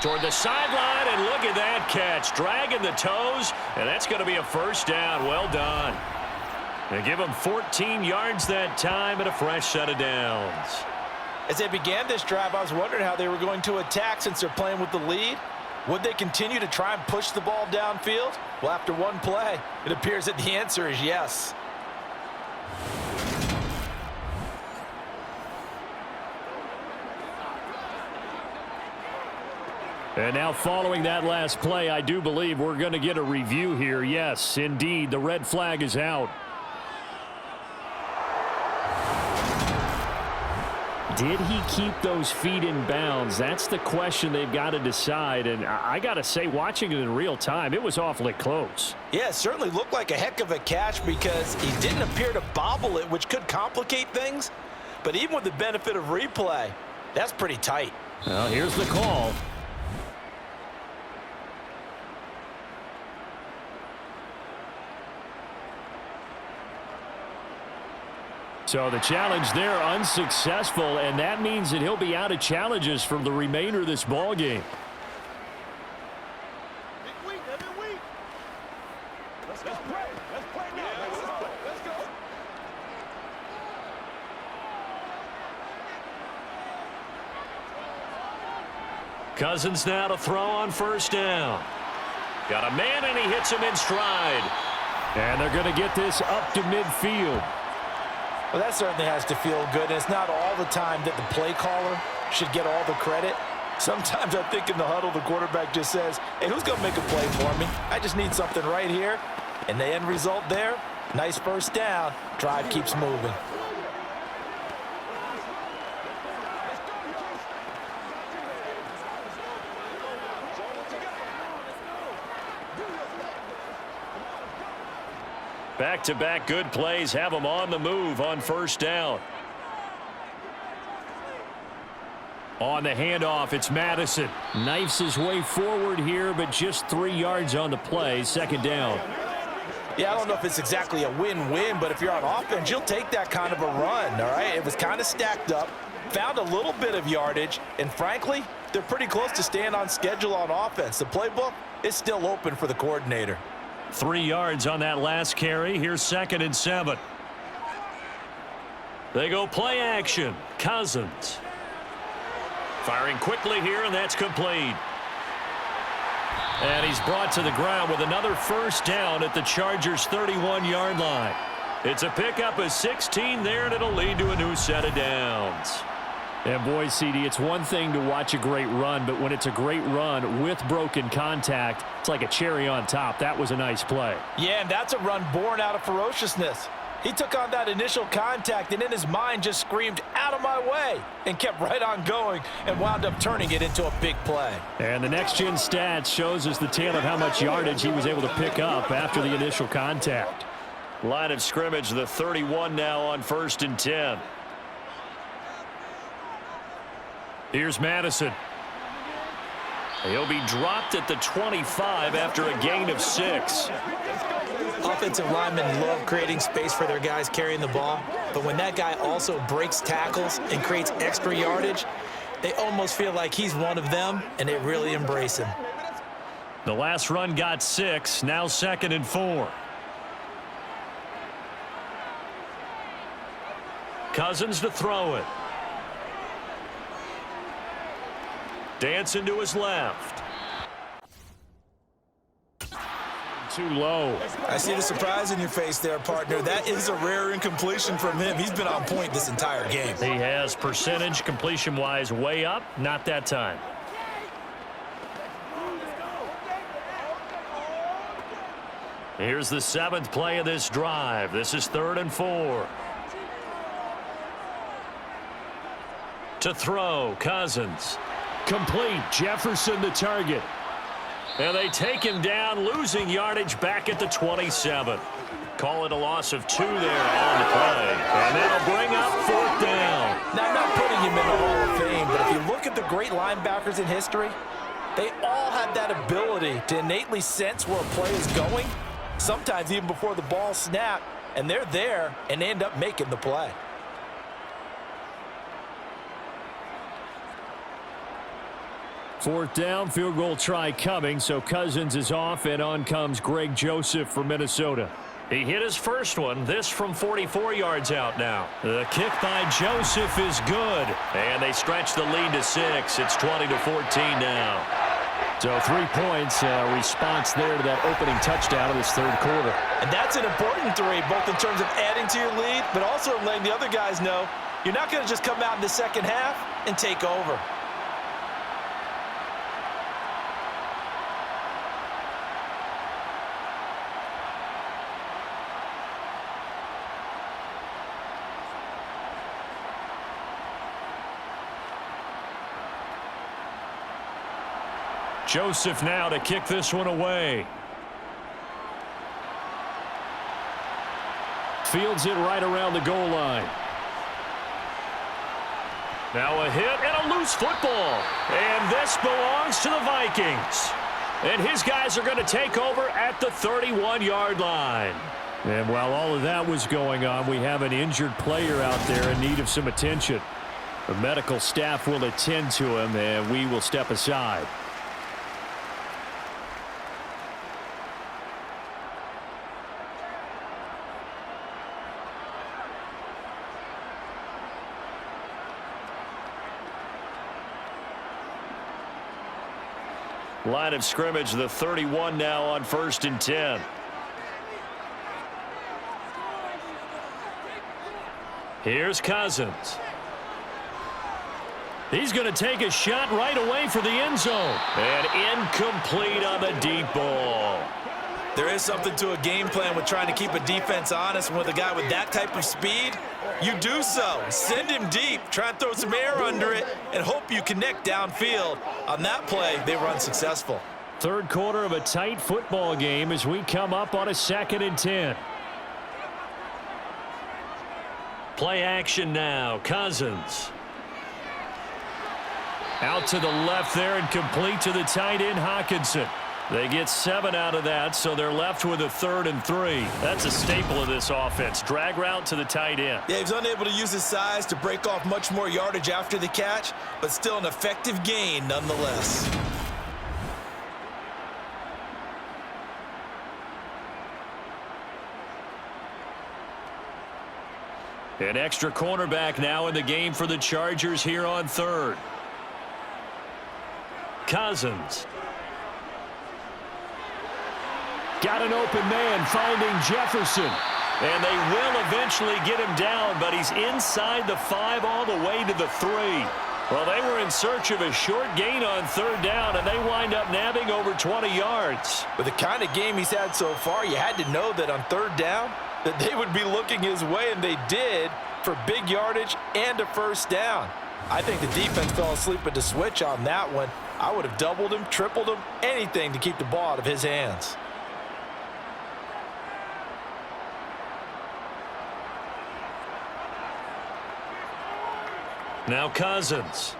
Toward the sideline, and look at that catch. Dragging the toes, and that's going to be a 1st down. Well done. They give him 14 yards that time and a fresh set of downs. As they began this drive, I was wondering how they were going to attack since they're playing with the lead. Would they continue to try and push the ball downfield? Well, after one play, it appears that the answer is yes. And now following that last play, I do believe we're going to get a review here. Yes, indeed, the red flag is out. Did he keep those feet in bounds? That's the question they've got to decide. And I got to say, watching it in real time, it was awfully close. Yeah, it certainly looked like a heck of a catch because he didn't appear to bobble it, which could complicate things. But even with the benefit of replay, that's pretty tight. Well, here's the call. So the challenge there unsuccessful, and that means that he'll be out of challenges for the remainder of this ball game. Let's pray. Let's pray now. Let's go. Cousins now to throw on 1st down. Got a man, and he hits him in stride. And they're going to get this up to midfield. Well, that certainly has to feel good. And it's not all the time that the play caller should get all the credit. Sometimes I think in the huddle, the quarterback just says, hey, who's going to make a play for me? I just need something right here. And the end result there, nice 1st down. Drive keeps moving. Back-to-back good plays have them on the move on 1st down. On the handoff, it's Madison. Knifes his way forward here, but just 3 yards on the play. 2nd down. Yeah, I don't know if it's exactly a win-win, but if you're on offense, you'll take that kind of a run, all right? It was kind of stacked up, found a little bit of yardage, and frankly, they're pretty close to staying on schedule on offense. The playbook is still open for the coordinator. 3 yards on that last carry. Here's 2nd and 7. They go play action. Cousins. Firing quickly here, and that's complete. And he's brought to the ground with another 1st down at the Chargers' 31-yard line. It's a pickup of 16 there, and it'll lead to a new set of downs. And boy, CD, it's one thing to watch a great run, but when it's a great run with broken contact, it's like a cherry on top. That was a nice play. Yeah, and that's a run born out of ferociousness. He took on that initial contact and in his mind just screamed, out of my way, and kept right on going and wound up turning it into a big play. And the next-gen stats shows us the tale of how much yardage he was able to pick up after the initial contact. Line of scrimmage, the 31 now on 1st and 10. Here's Madison. He'll be dropped at the 25 after a gain of 6. Offensive linemen love creating space for their guys carrying the ball, but when that guy also breaks tackles and creates extra yardage, they almost feel like he's one of them, and they really embrace him. The last run got 6, now 2nd and 4. Cousins to throw it. Dancing to his left. Too low. I see the surprise in your face there, partner. That is a rare incompletion from him. He's been on point this entire game. He has percentage completion-wise way up, not that time. Here's the 7th play of this drive. This is 3rd and 4. To throw, Cousins. Complete. Jefferson the target. And they take him down, losing yardage back at the 27. Call it a loss of 2 there on the play. And that'll bring up 4th down. Now, I'm not putting him in the Hall of Fame, but if you look at the great linebackers in history, they all have that ability to innately sense where a play is going, sometimes even before the ball snapped, and they're there and they end up making the play. Fourth down, field goal try coming, so Cousins is off, and on comes Greg Joseph for Minnesota. He hit his first one, this from 44 yards out now. The kick by Joseph is good. And they stretch the lead to 6. It's 20-14 now. So 3 points, response there to that opening touchdown of this third quarter. And that's an important 3, both in terms of adding to your lead, but also letting the other guys know you're not going to just come out in the second half and take over. Joseph now to kick this one away. Fields it right around the goal line. Now a hit and a loose football. And this belongs to the Vikings. And his guys are going to take over at the 31-yard line. And while all of that was going on, we have an injured player out there in need of some attention. The medical staff will attend to him, and we will step aside. Line of scrimmage, the 31 now on 1st and 10. Here's Cousins. He's going to take a shot right away for the end zone. And incomplete on the deep ball. There is something to a game plan with trying to keep a defense honest. With a guy with that type of speed, you do so. Send him deep, try and throw some air under it, and hope you connect downfield. On that play, they were unsuccessful. Third quarter of a tight football game as we come up on a 2nd and 10. Play action now. Cousins. Out to the left there and complete to the tight end, Hockenson. They get 7 out of that, so they're left with a 3rd and 3. That's a staple of this offense. Drag route to the tight end. Yeah, he was unable to use his size to break off much more yardage after the catch, but still an effective gain nonetheless. An extra cornerback now in the game for the Chargers here on 3rd. Cousins. Got an open man finding Jefferson. And they will eventually get him down, but he's inside the 5 all the way to the 3. Well, they were in search of a short gain on 3rd down, and they wind up nabbing over 20 yards. With the kind of game he's had so far, you had to know that on 3rd down that they would be looking his way, and they did, for big yardage and a 1st down. I think the defense fell asleep at the switch on that one. I would have doubled him, tripled him, anything to keep the ball out of his hands. Now Cousins.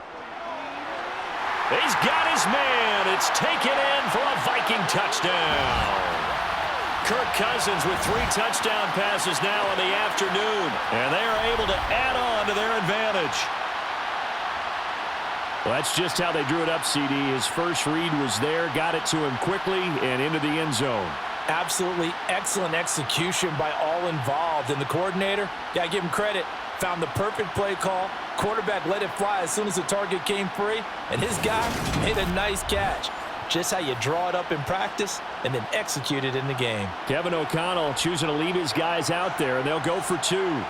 He's got his man. It's taken in for a Viking touchdown. Kirk Cousins with 3 touchdown passes now in the afternoon. And they are able to add on to their advantage. Well, that's just how they drew it up, CD. His first read was there, got it to him quickly, and into the end zone. Absolutely excellent execution by all involved. And the coordinator, got to give him credit, found the perfect play call. Quarterback let it fly as soon as the target came free, and his guy made a nice catch. Just how you draw it up in practice and then execute it in the game. Kevin O'Connell choosing to leave his guys out there, and they'll go for 2.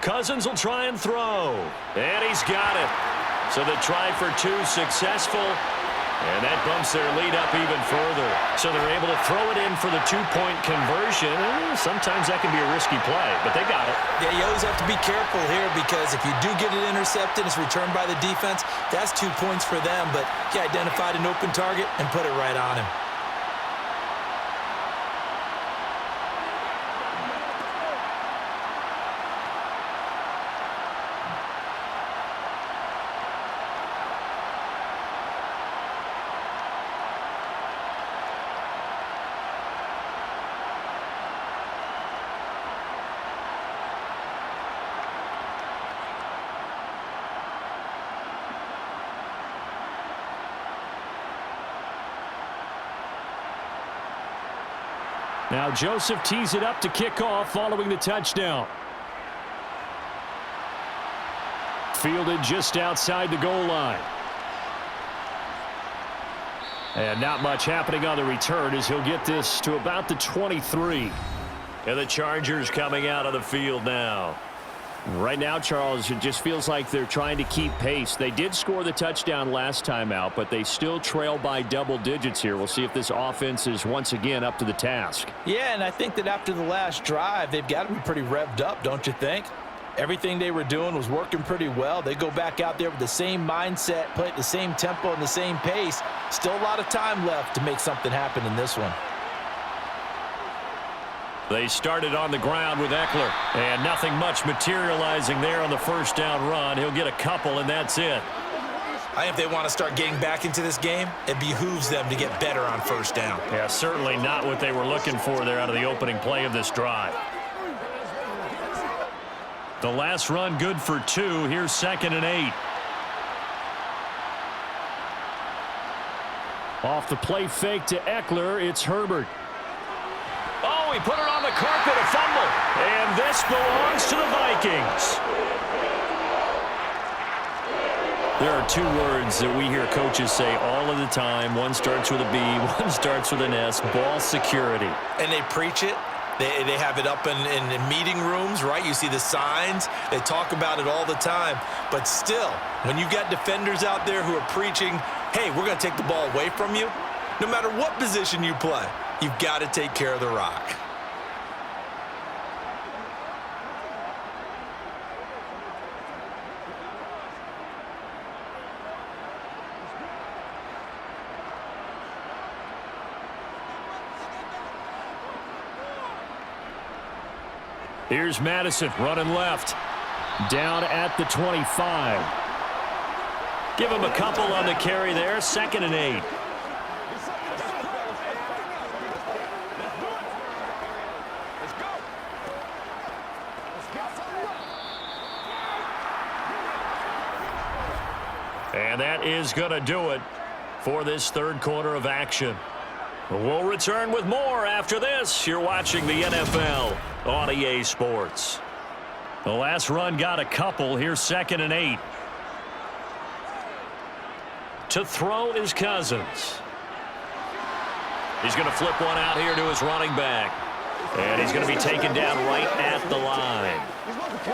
Cousins will try and throw. And he's got it. So the try for 2 successful. And that bumps their lead up even further. So they're able to throw it in for the two-point conversion. Sometimes that can be a risky play, but they got it. Yeah, you always have to be careful here because if you do get it intercepted, it's returned by the defense, that's 2 points for them. But he identified an open target and put it right on him. Now Joseph tees it up to kick off following the touchdown. Fielded just outside the goal line. And not much happening on the return as he'll get this to about the 23. And the Chargers coming out of the field now. Right now, Charles, it just feels like they're trying to keep pace. They did score the touchdown last time out, but they still trail by double digits here. We'll see if this offense is once again up to the task. Yeah, and I think that after the last drive, they've got to be pretty revved up, don't you think? Everything they were doing was working pretty well. They go back out there with the same mindset, play at the same tempo and the same pace. Still a lot of time left to make something happen in this one. They started on the ground with Eckler, and nothing much materializing there on the first down run. He'll get a couple, and that's it. I think if they want to start getting back into this game, it behooves them to get better on first down. Yeah, certainly not what they were looking for there out of the opening play of this drive. The last run good for 2. Here's 2nd and 8. Off the play fake to Eckler, it's Herbert. Oh, he put it on the carpet, a fumble. And this belongs to the Vikings. There are 2 words that we hear coaches say all of the time. One starts with a B, one starts with an S, ball security. And they preach it. They have it up in meeting rooms, right? You see the signs. They talk about it all the time. But still, when you got defenders out there who are preaching, hey, we're going to take the ball away from you, no matter what position you play, you've got to take care of the rock. Here's Madison running left. Down at the 25. Give him a couple on the carry there. 2nd and 8. And that is going to do it for this third quarter of action. We'll return with more after this. You're watching the NFL on EA Sports. The last run got a couple. Here's 2nd and 8. To throw is Cousins. He's going to flip one out here to his running back. And he's going to be taken down right at the line.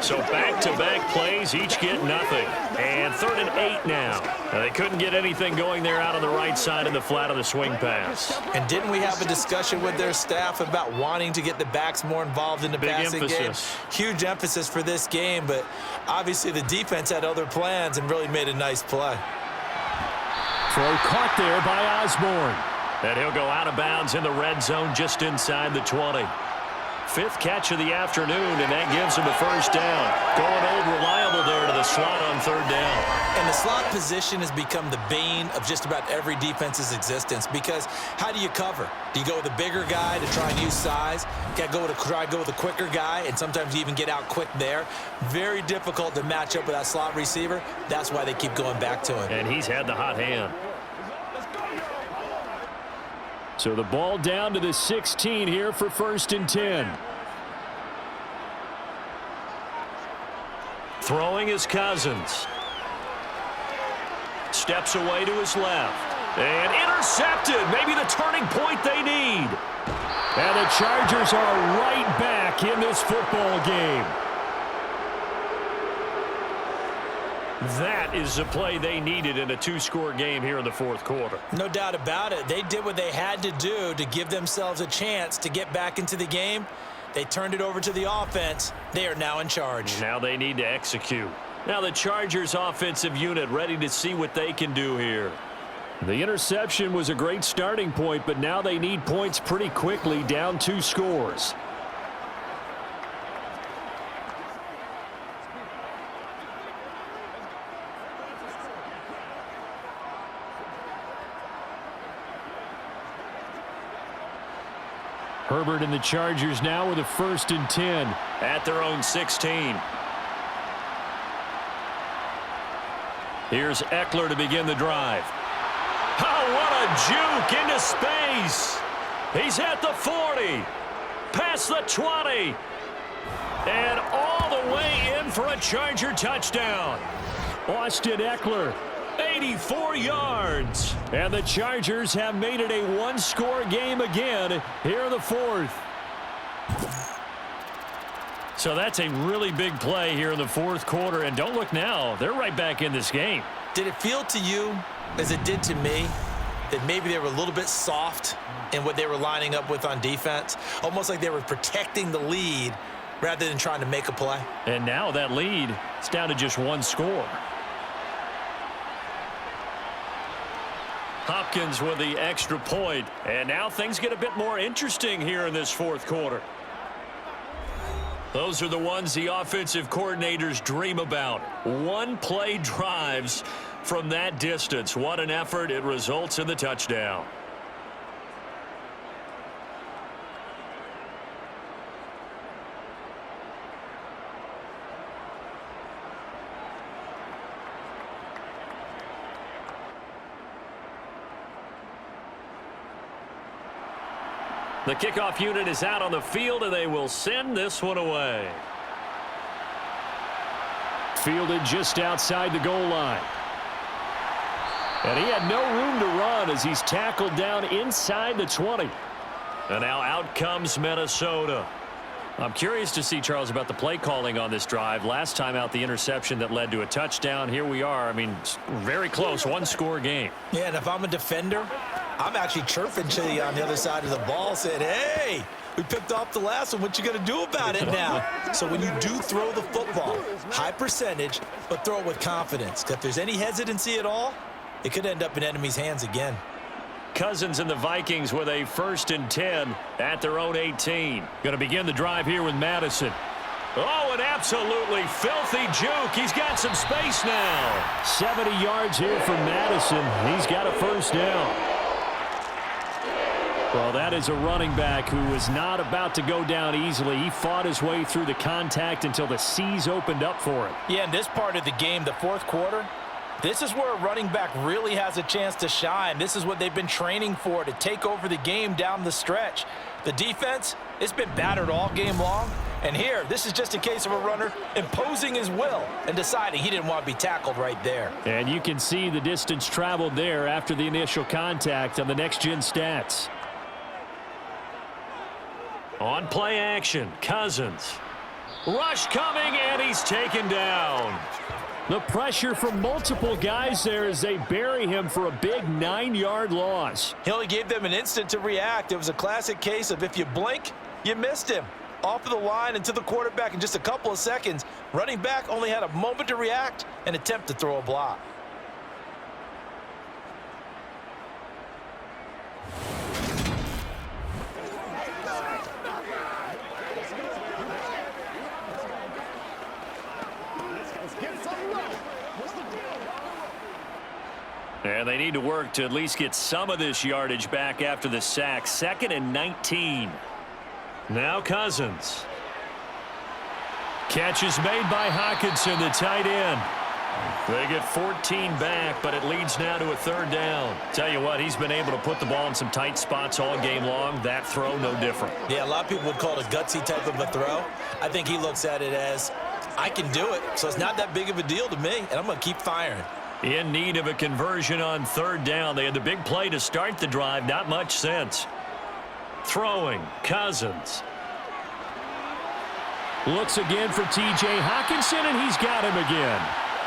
So back-to-back plays, each get nothing. And 3rd and 8 now. They couldn't get anything going there out on the right side in the flat of the swing pass. And didn't we have a discussion with their staff about wanting to get the backs more involved in the passing game? Huge emphasis for this game, but obviously the defense had other plans and really made a nice play. Throw caught there by Osborne. And he'll go out of bounds in the red zone just inside the 20. 5th catch of the afternoon, and that gives him a first down. Going old reliable there to the slot on 3rd down. And the slot position has become the bane of just about every defense's existence because how do you cover? Do you go with a bigger guy to try and use size? You got to try to go with a quicker guy, and sometimes you even get out quick there. Very difficult to match up with that slot receiver. That's why they keep going back to him. And he's had the hot hand. So the ball down to the 16 here for 1st and 10. Throwing is Cousins. Steps away to his left. And intercepted. Maybe the turning point they need. And the Chargers are right back in this football game. That is the play they needed in a two-score game here in the fourth quarter. No doubt about it. They did what they had to do to give themselves a chance to get back into the game. They turned it over to the offense. They are now in charge. Now they need to execute. Now the Chargers offensive unit ready to see what they can do here. The interception was a great starting point, but now they need points pretty quickly, down 2 scores. Herbert and the Chargers now with a 1st and 10. At their own 16. Here's Eckler to begin the drive. Oh, what a juke into space. He's at the 40. Past the 20. And all the way in for a Charger touchdown. Austin Eckler. 84 yards. And the Chargers have made it a 1-score game again here in the 4th. So that's a really big play here in the fourth quarter. And don't look now. They're right back in this game. Did it feel to you, as it did to me, that maybe they were a little bit soft in what they were lining up with on defense? Almost like they were protecting the lead rather than trying to make a play. And now that lead is down to just 1 score. Hopkins with the extra point. And now things get a bit more interesting here in this fourth quarter. Those are the ones the offensive coordinators dream about. One-play drives from that distance. What an effort. It results in the touchdown. The kickoff unit is out on the field, and they will send this one away. Fielded just outside the goal line. And he had no room to run as he's tackled down inside the 20. And now out comes Minnesota. I'm curious to see, Charles, about the play calling on this drive. Last time out, the interception that led to a touchdown. Here we are. I mean, very close, 1-score game. Yeah, and if I'm a defender, I'm actually chirping to you on the other side of the ball, saying, hey, we picked off the last one. What you going to do about it now? So when you do throw the football, high percentage, but throw it with confidence. Because if there's any hesitancy at all, it could end up in enemy's hands again. Cousins and the Vikings with a 1st and 10 at their own 18. Going to begin the drive here with Madison. Oh, an absolutely filthy juke. He's got some space now. 70 yards here for Madison. He's got a 1st down. Well, that is a running back who is not about to go down easily. He fought his way through the contact until the seas opened up for him. Yeah, in this part of the game, the fourth quarter, this is where a running back really has a chance to shine. This is what they've been training for, to take over the game down the stretch. The defense, it's been battered all game long. And here, this is just a case of a runner imposing his will and deciding he didn't want to be tackled right there. And you can see the distance traveled there after the initial contact on the next-gen stats. On play action, Cousins. Rush coming, and he's taken down. The pressure from multiple guys there as they bury him for a big 9-yard loss. He only gave them an instant to react. It was a classic case of if you blink, you missed him. Off of the line and to the quarterback in just a couple of seconds. Running back only had a moment to react and attempt to throw a block. And they need to work to at least get some of this yardage back after the sack. 2nd and 19. Now Cousins. Catch is made by Hockenson, the tight end. They get 14 back, but it leads now to a 3rd down. Tell you what, he's been able to put the ball in some tight spots all game long. That throw, no different. Yeah, a lot of people would call it a gutsy type of a throw. I think he looks at it as, I can do it, so it's not that big of a deal to me, and I'm going to keep firing. In need of a conversion on 3rd down. They had the big play to start the drive. Not much sense. Throwing, Cousins. Looks again for T.J. Hockenson, and he's got him again.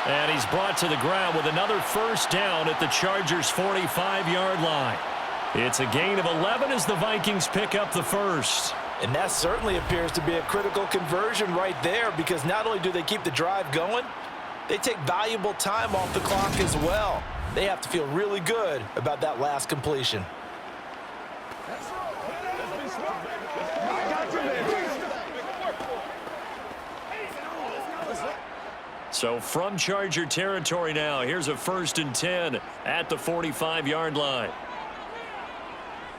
And he's brought to the ground with another first down at the Chargers' 45-yard line. It's a gain of 11 as the Vikings pick up the first. And that certainly appears to be a critical conversion right there, because not only do they keep the drive going, they take valuable time off the clock as well. They have to feel really good about that last completion. So from Charger territory now, here's a 1st and 10 at the 45-yard line.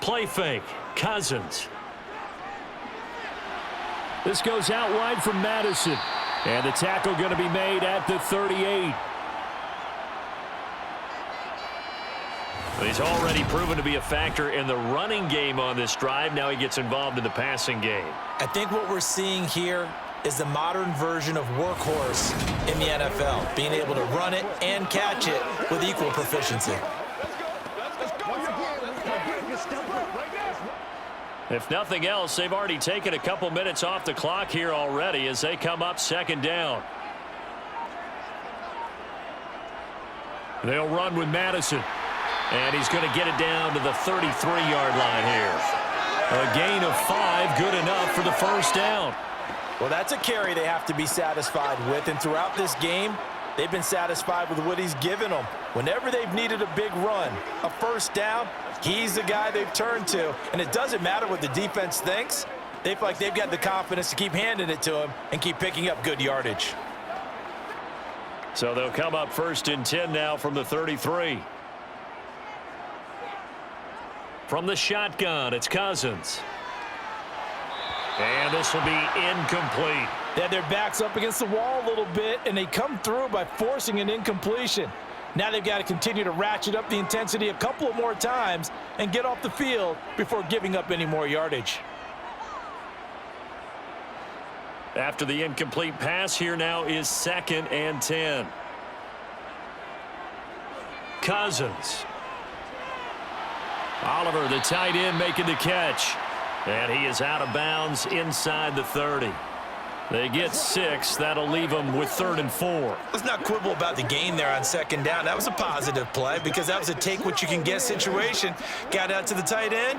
Play fake, Cousins. This goes out wide from Madison. And the tackle going to be made at the 38. He's already proven to be a factor in the running game on this drive. Now he gets involved in the passing game. I think what we're seeing here is the modern version of workhorse in the NFL, being able to run it and catch it with equal proficiency. If nothing else, they've already taken a couple minutes off the clock here already as they come up 2nd down. They'll run with Madison. And he's going to get it down to the 33-yard line here. A gain of 5, good enough for the first down. Well, that's a carry they have to be satisfied with, and throughout this game, they've been satisfied with what he's given them. Whenever they've needed a big run, a first down, he's the guy they've turned to. And it doesn't matter what the defense thinks. They feel like they've got the confidence to keep handing it to him and keep picking up good yardage. So they'll come up 1st and 10 now from the 33. From the shotgun, it's Cousins. And this will be incomplete. They had their backs up against the wall a little bit, and they come through by forcing an incompletion. Now they've got to continue to ratchet up the intensity a couple of more times and get off the field before giving up any more yardage. After the incomplete pass, here now is 2nd and 10. Cousins. Oliver, the tight end, making the catch. And he is out of bounds inside the 30. They get 6. That'll leave them with 3rd and 4. Let's not quibble about the gain there on 2nd down. That was a positive play because that was a take-what-you-can-get situation. Got out to the tight end.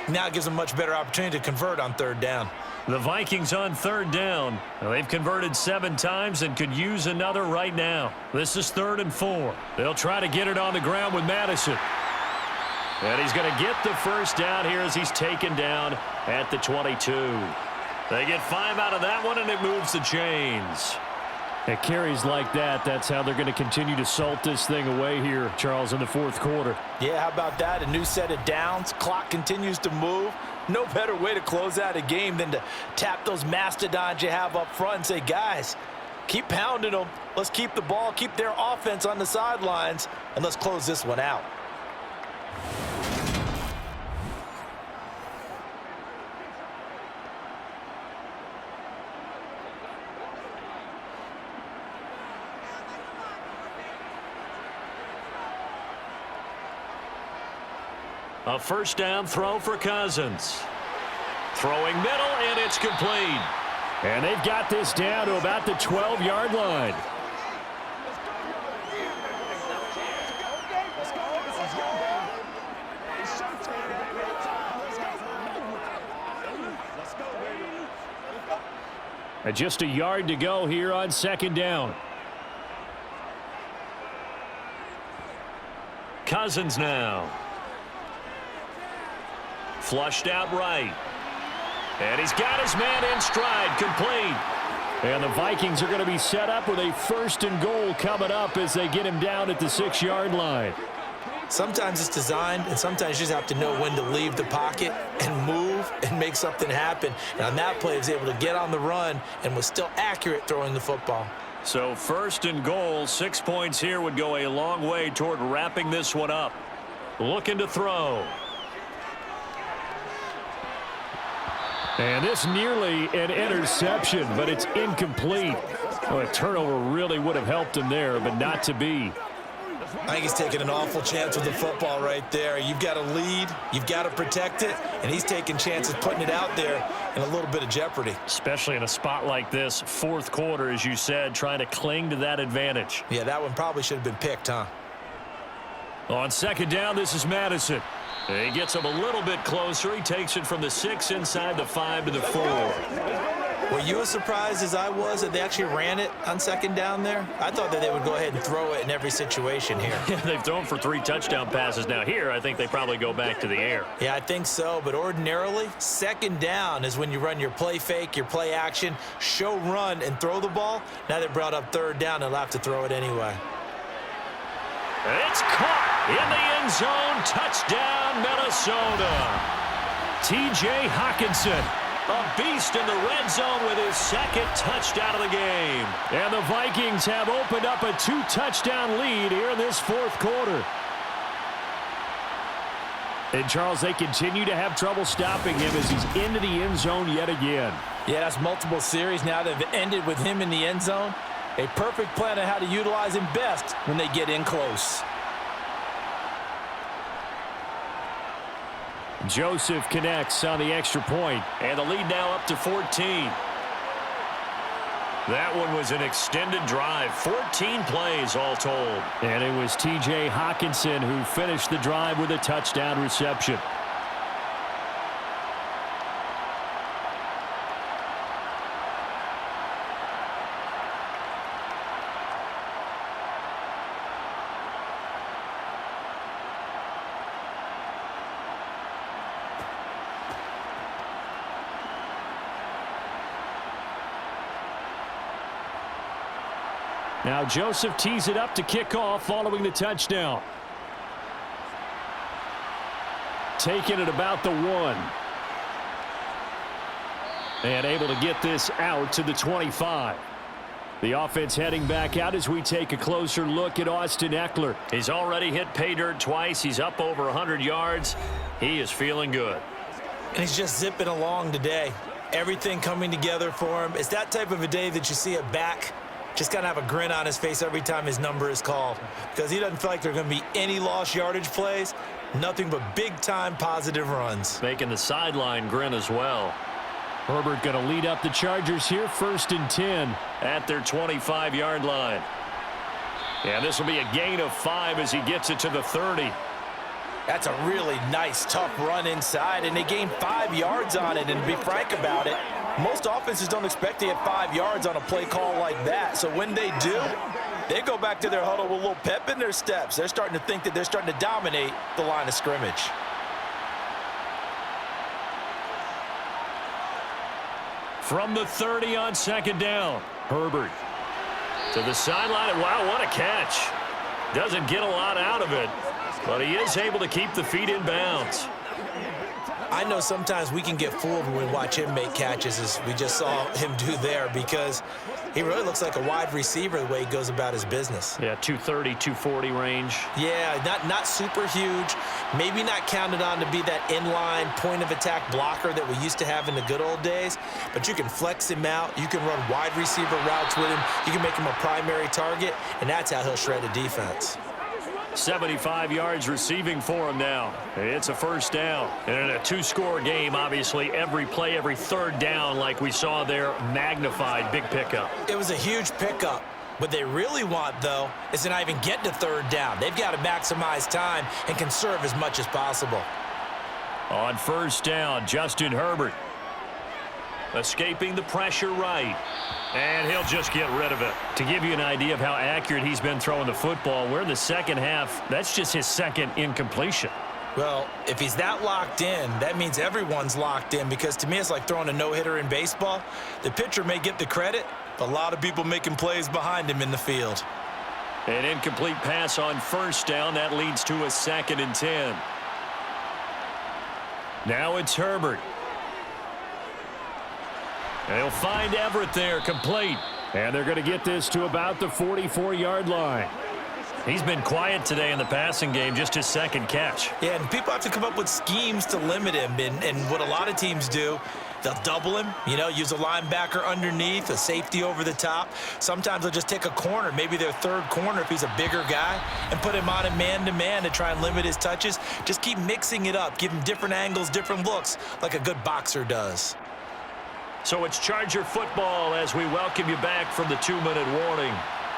Now it gives them a much better opportunity to convert on 3rd down. The Vikings on 3rd down. They've converted 7 times and could use another right now. This is 3rd and 4. They'll try to get it on the ground with Madison. And he's going to get the first down here as he's taken down at the 22. They get 5 out of that one, and it moves the chains. At carries like that, that's how they're going to continue to salt this thing away here, Charles, in the 4th quarter. Yeah, how about that? A new set of downs. Clock continues to move. No better way to close out a game than to tap those mastodons you have up front and say, guys, keep pounding them. Let's keep the ball, keep their offense on the sidelines, and let's close this one out. A first down throw for Cousins. Throwing middle, and it's complete. And they've got this down to about the 12-yard line. And just a yard to go here on 2nd down. Cousins now. Flushed out right. And he's got his man in stride, complete. And the Vikings are going to be set up with a 1st and goal coming up as they get him down at the 6-yard line. Sometimes it's designed, and sometimes you just have to know when to leave the pocket and move and make something happen. And on that play, he was able to get on the run and was still accurate throwing the football. So 1st and goal, 6 points here would go a long way toward wrapping this one up. Looking to throw. And this nearly an interception, but it's incomplete. Well, a turnover really would have helped him there, but not to be. I think he's taking an awful chance with the football right there. You've got to lead, you've got to protect it, and he's taking chances putting it out there in a little bit of jeopardy. Especially in a spot like this, fourth quarter, as you said, trying to cling to that advantage. Yeah, that one probably should have been picked, huh? On second down, this is Madison. He gets him a little bit closer. He takes it from the 6 inside the 5 to the 4. Were you as surprised as I was that they actually ran it on second down there? I thought that they would go ahead and throw it in every situation here. Yeah, they've thrown for 3 touchdown passes now. Here, I think they probably go back to the air. Yeah, I think so, but ordinarily, second down is when you run your play fake, your play action, show run, and throw the ball. Now they brought up third down, they'll have to throw it anyway. It's caught in the end zone. Touchdown, Minnesota. T.J. Hockenson. A beast in the red zone with his second touchdown of the game. And the Vikings have opened up a 2-touchdown lead here in this fourth quarter. And, Charles, they continue to have trouble stopping him as he's into the end zone yet again. Yeah, that's multiple series now that have ended with him in the end zone. A perfect plan on how to utilize him best when they get in close. Joseph connects on the extra point. And the lead now up to 14. That one was an extended drive. 14 plays all told. And it was T.J. Hockenson who finished the drive with a touchdown reception. Now Joseph tees it up to kick off following the touchdown. Taking it about the 1. And able to get this out to the 25. The offense heading back out as we take a closer look at Austin Ekeler. He's already hit pay dirt twice. He's up over 100 yards. He is feeling good. And he's just zipping along today. Everything coming together for him. It's that type of a day that you see a back just kind of have a grin on his face every time his number is called, because he doesn't feel like there are going to be any lost yardage plays, nothing but big-time positive runs. Making the sideline grin as well. Herbert going to lead up the Chargers here, 1st and 10. At their 25-yard line. And this will be a gain of 5 as he gets it to the 30. That's a really nice, tough run inside, and they gained 5 yards on it. And to be frank about it, most offenses don't expect to get 5 yards on a play call like that. So when they do, they go back to their huddle with a little pep in their steps. They're starting to think that they're starting to dominate the line of scrimmage. From the 30 on second down, Herbert to the sideline. And wow, what a catch. Doesn't get a lot out of it, but he is able to keep the feet in bounds. I know sometimes we can get fooled when we watch him make catches, as we just saw him do there, because he really looks like a wide receiver the way he goes about his business. Yeah, 230, 240 range. Yeah, not super huge. Maybe not counted on to be that inline point-of-attack blocker that we used to have in the good old days, but you can flex him out. You can run wide receiver routes with him. You can make him a primary target, and that's how he'll shred a defense. 75 yards receiving for him now. It's a first down. And in a 2-score game, obviously, every play, every third down, like we saw there, magnified. Big pickup. It was a huge pickup. What they really want, though, is to not even get to third down. They've got to maximize time and conserve as much as possible. On first down, Justin Herbert. Escaping the pressure right. And he'll just get rid of it. To give you an idea of how accurate he's been throwing the football, we're in the second half. That's just his second incompletion. Well, if he's that locked in, that means everyone's locked in, because to me it's like throwing a no-hitter in baseball. The pitcher may get the credit, but a lot of people making plays behind him in the field. An incomplete pass on first down. That leads to a 2nd and 10. Now it's Herbert. They'll find Everett there, complete. And they're going to get this to about the 44-yard line. He's been quiet today in the passing game, just his second catch. Yeah, and people have to come up with schemes to limit him. And what a lot of teams do, They'll double him, use a linebacker underneath, a safety over the top. Sometimes they'll just take a corner, maybe their third corner if he's a bigger guy, and put him on a man-to-man to try and limit his touches. Just keep mixing it up, give him different angles, different looks, like a good boxer does. So it's Charger football as we welcome you back from the 2-minute warning.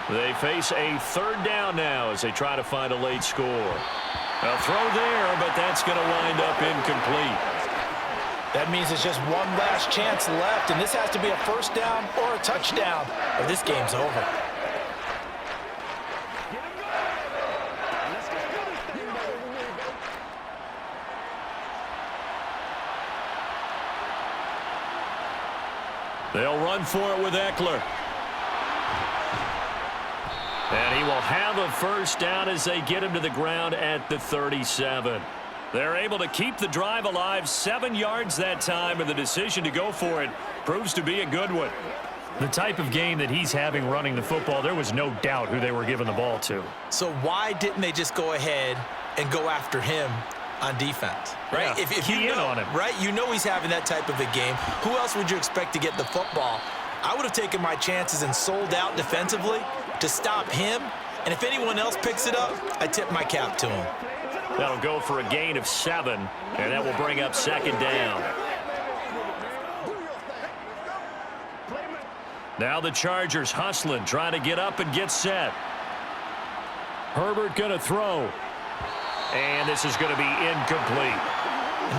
They face a third down now as they try to find a late score. A throw there, but that's going to wind up incomplete. That means it's just one last chance left, and this has to be a first down or a touchdown, or this game's over. They'll run for it with Eckler. And he will have a first down as they get him to the ground at the 37. They're able to keep the drive alive, 7 yards that time, and the decision to go for it proves to be a good one. The type of game that he's having running the football, there was no doubt who they were giving the ball to. So why didn't they just go ahead and go after him on defense, right? Yeah, if key you in know, on him. right? You know he's having that type of a game. Who else would you expect to get the football? I would have taken my chances and sold out defensively to stop him, and if anyone else picks it up, I tip my cap to him. That'll go for a gain of 7, and that will bring up second down. Now the Chargers hustling, trying to get up and get set. Herbert going to throw. And this is going to be incomplete.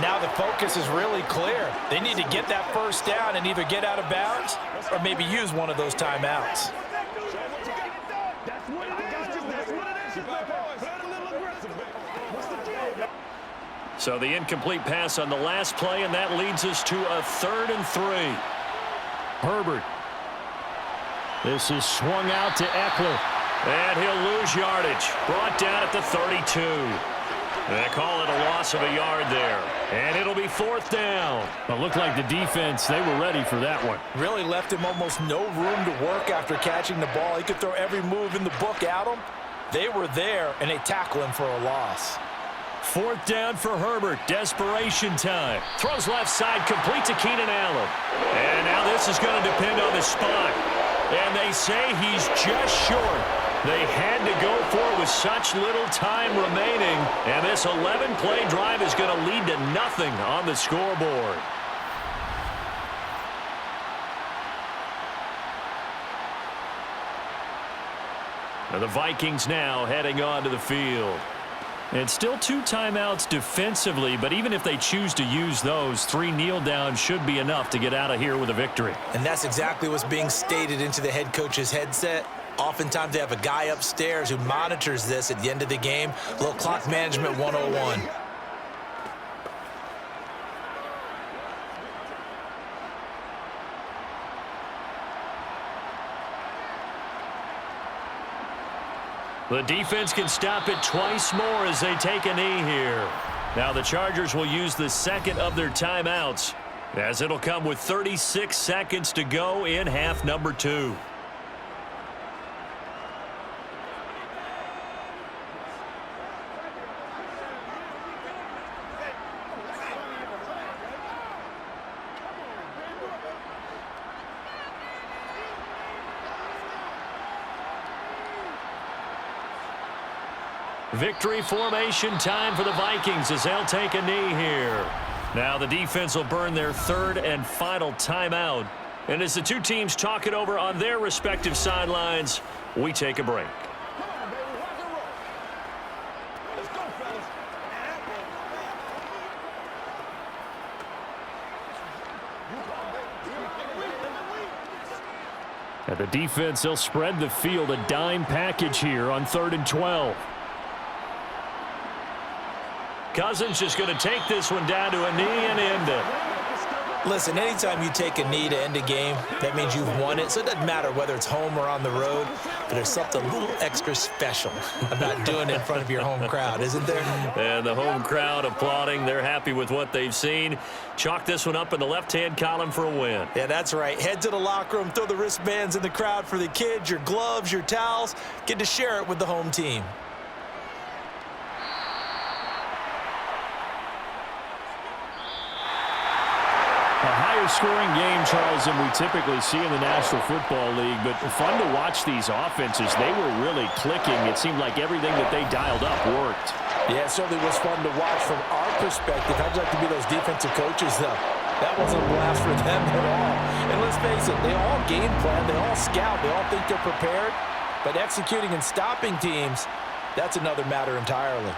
Now the focus is really clear. They need to get that first down and either get out of bounds or maybe use one of those timeouts. So the incomplete pass on the last play, and that leads us to a 3rd and 3. Herbert. This is swung out to Eckler. And he'll lose yardage. Brought down at the 32. They call it a loss of a yard there. And it'll be 4th down. It looked like the defense, they were ready for that one. Really left him almost no room to work after catching the ball. He could throw every move in the book at him. They were there, and they tackle him for a loss. 4th down for Herbert. Desperation time. Throws left side, complete to Keenan Allen. And now this is going to depend on the spot. And they say he's just short. They had to go for it with such little time remaining. And this 11-play drive is going to lead to nothing on the scoreboard. And the Vikings now heading onto the field. And still 2 timeouts defensively, but even if they choose to use those, 3 kneel downs should be enough to get out of here with a victory. And that's exactly what's being stated into the head coach's headset. Oftentimes they have a guy upstairs who monitors this at the end of the game. A little clock management 101. The defense can stop it twice more as they take a knee here. Now the Chargers will use the second of their timeouts, as it'll come with 36 seconds to go in half number 2. Victory formation time for the Vikings as they'll take a knee here. Now the defense will burn their 3rd and final timeout. And as the two teams talk it over on their respective sidelines, we take a break. And the defense, they'll spread the field, a dime package here on 3rd and 12. Cousins just going to take this one down to a knee and end it. Listen, anytime you take a knee to end a game, that means you've won it. So it doesn't matter whether it's home or on the road, but there's something a little extra special about doing it in front of your home crowd, isn't there? And the home crowd applauding. They're happy with what they've seen. Chalk this one up in the left-hand column for a win. Yeah, that's right. Head to the locker room, throw the wristbands in the crowd for the kids, your gloves, your towels. Get to share it with the home team. A high higher scoring game, Charles, than we typically see in the National Football League, but fun to watch these offenses. They were really clicking. It seemed like everything that they dialed up worked. Yeah, it certainly was fun to watch from our perspective. How'd you like to be those defensive coaches, though? That wasn't a blast for them at all. And let's face it, they all game plan, they all scout, they all think they're prepared, but executing and stopping teams, that's another matter entirely.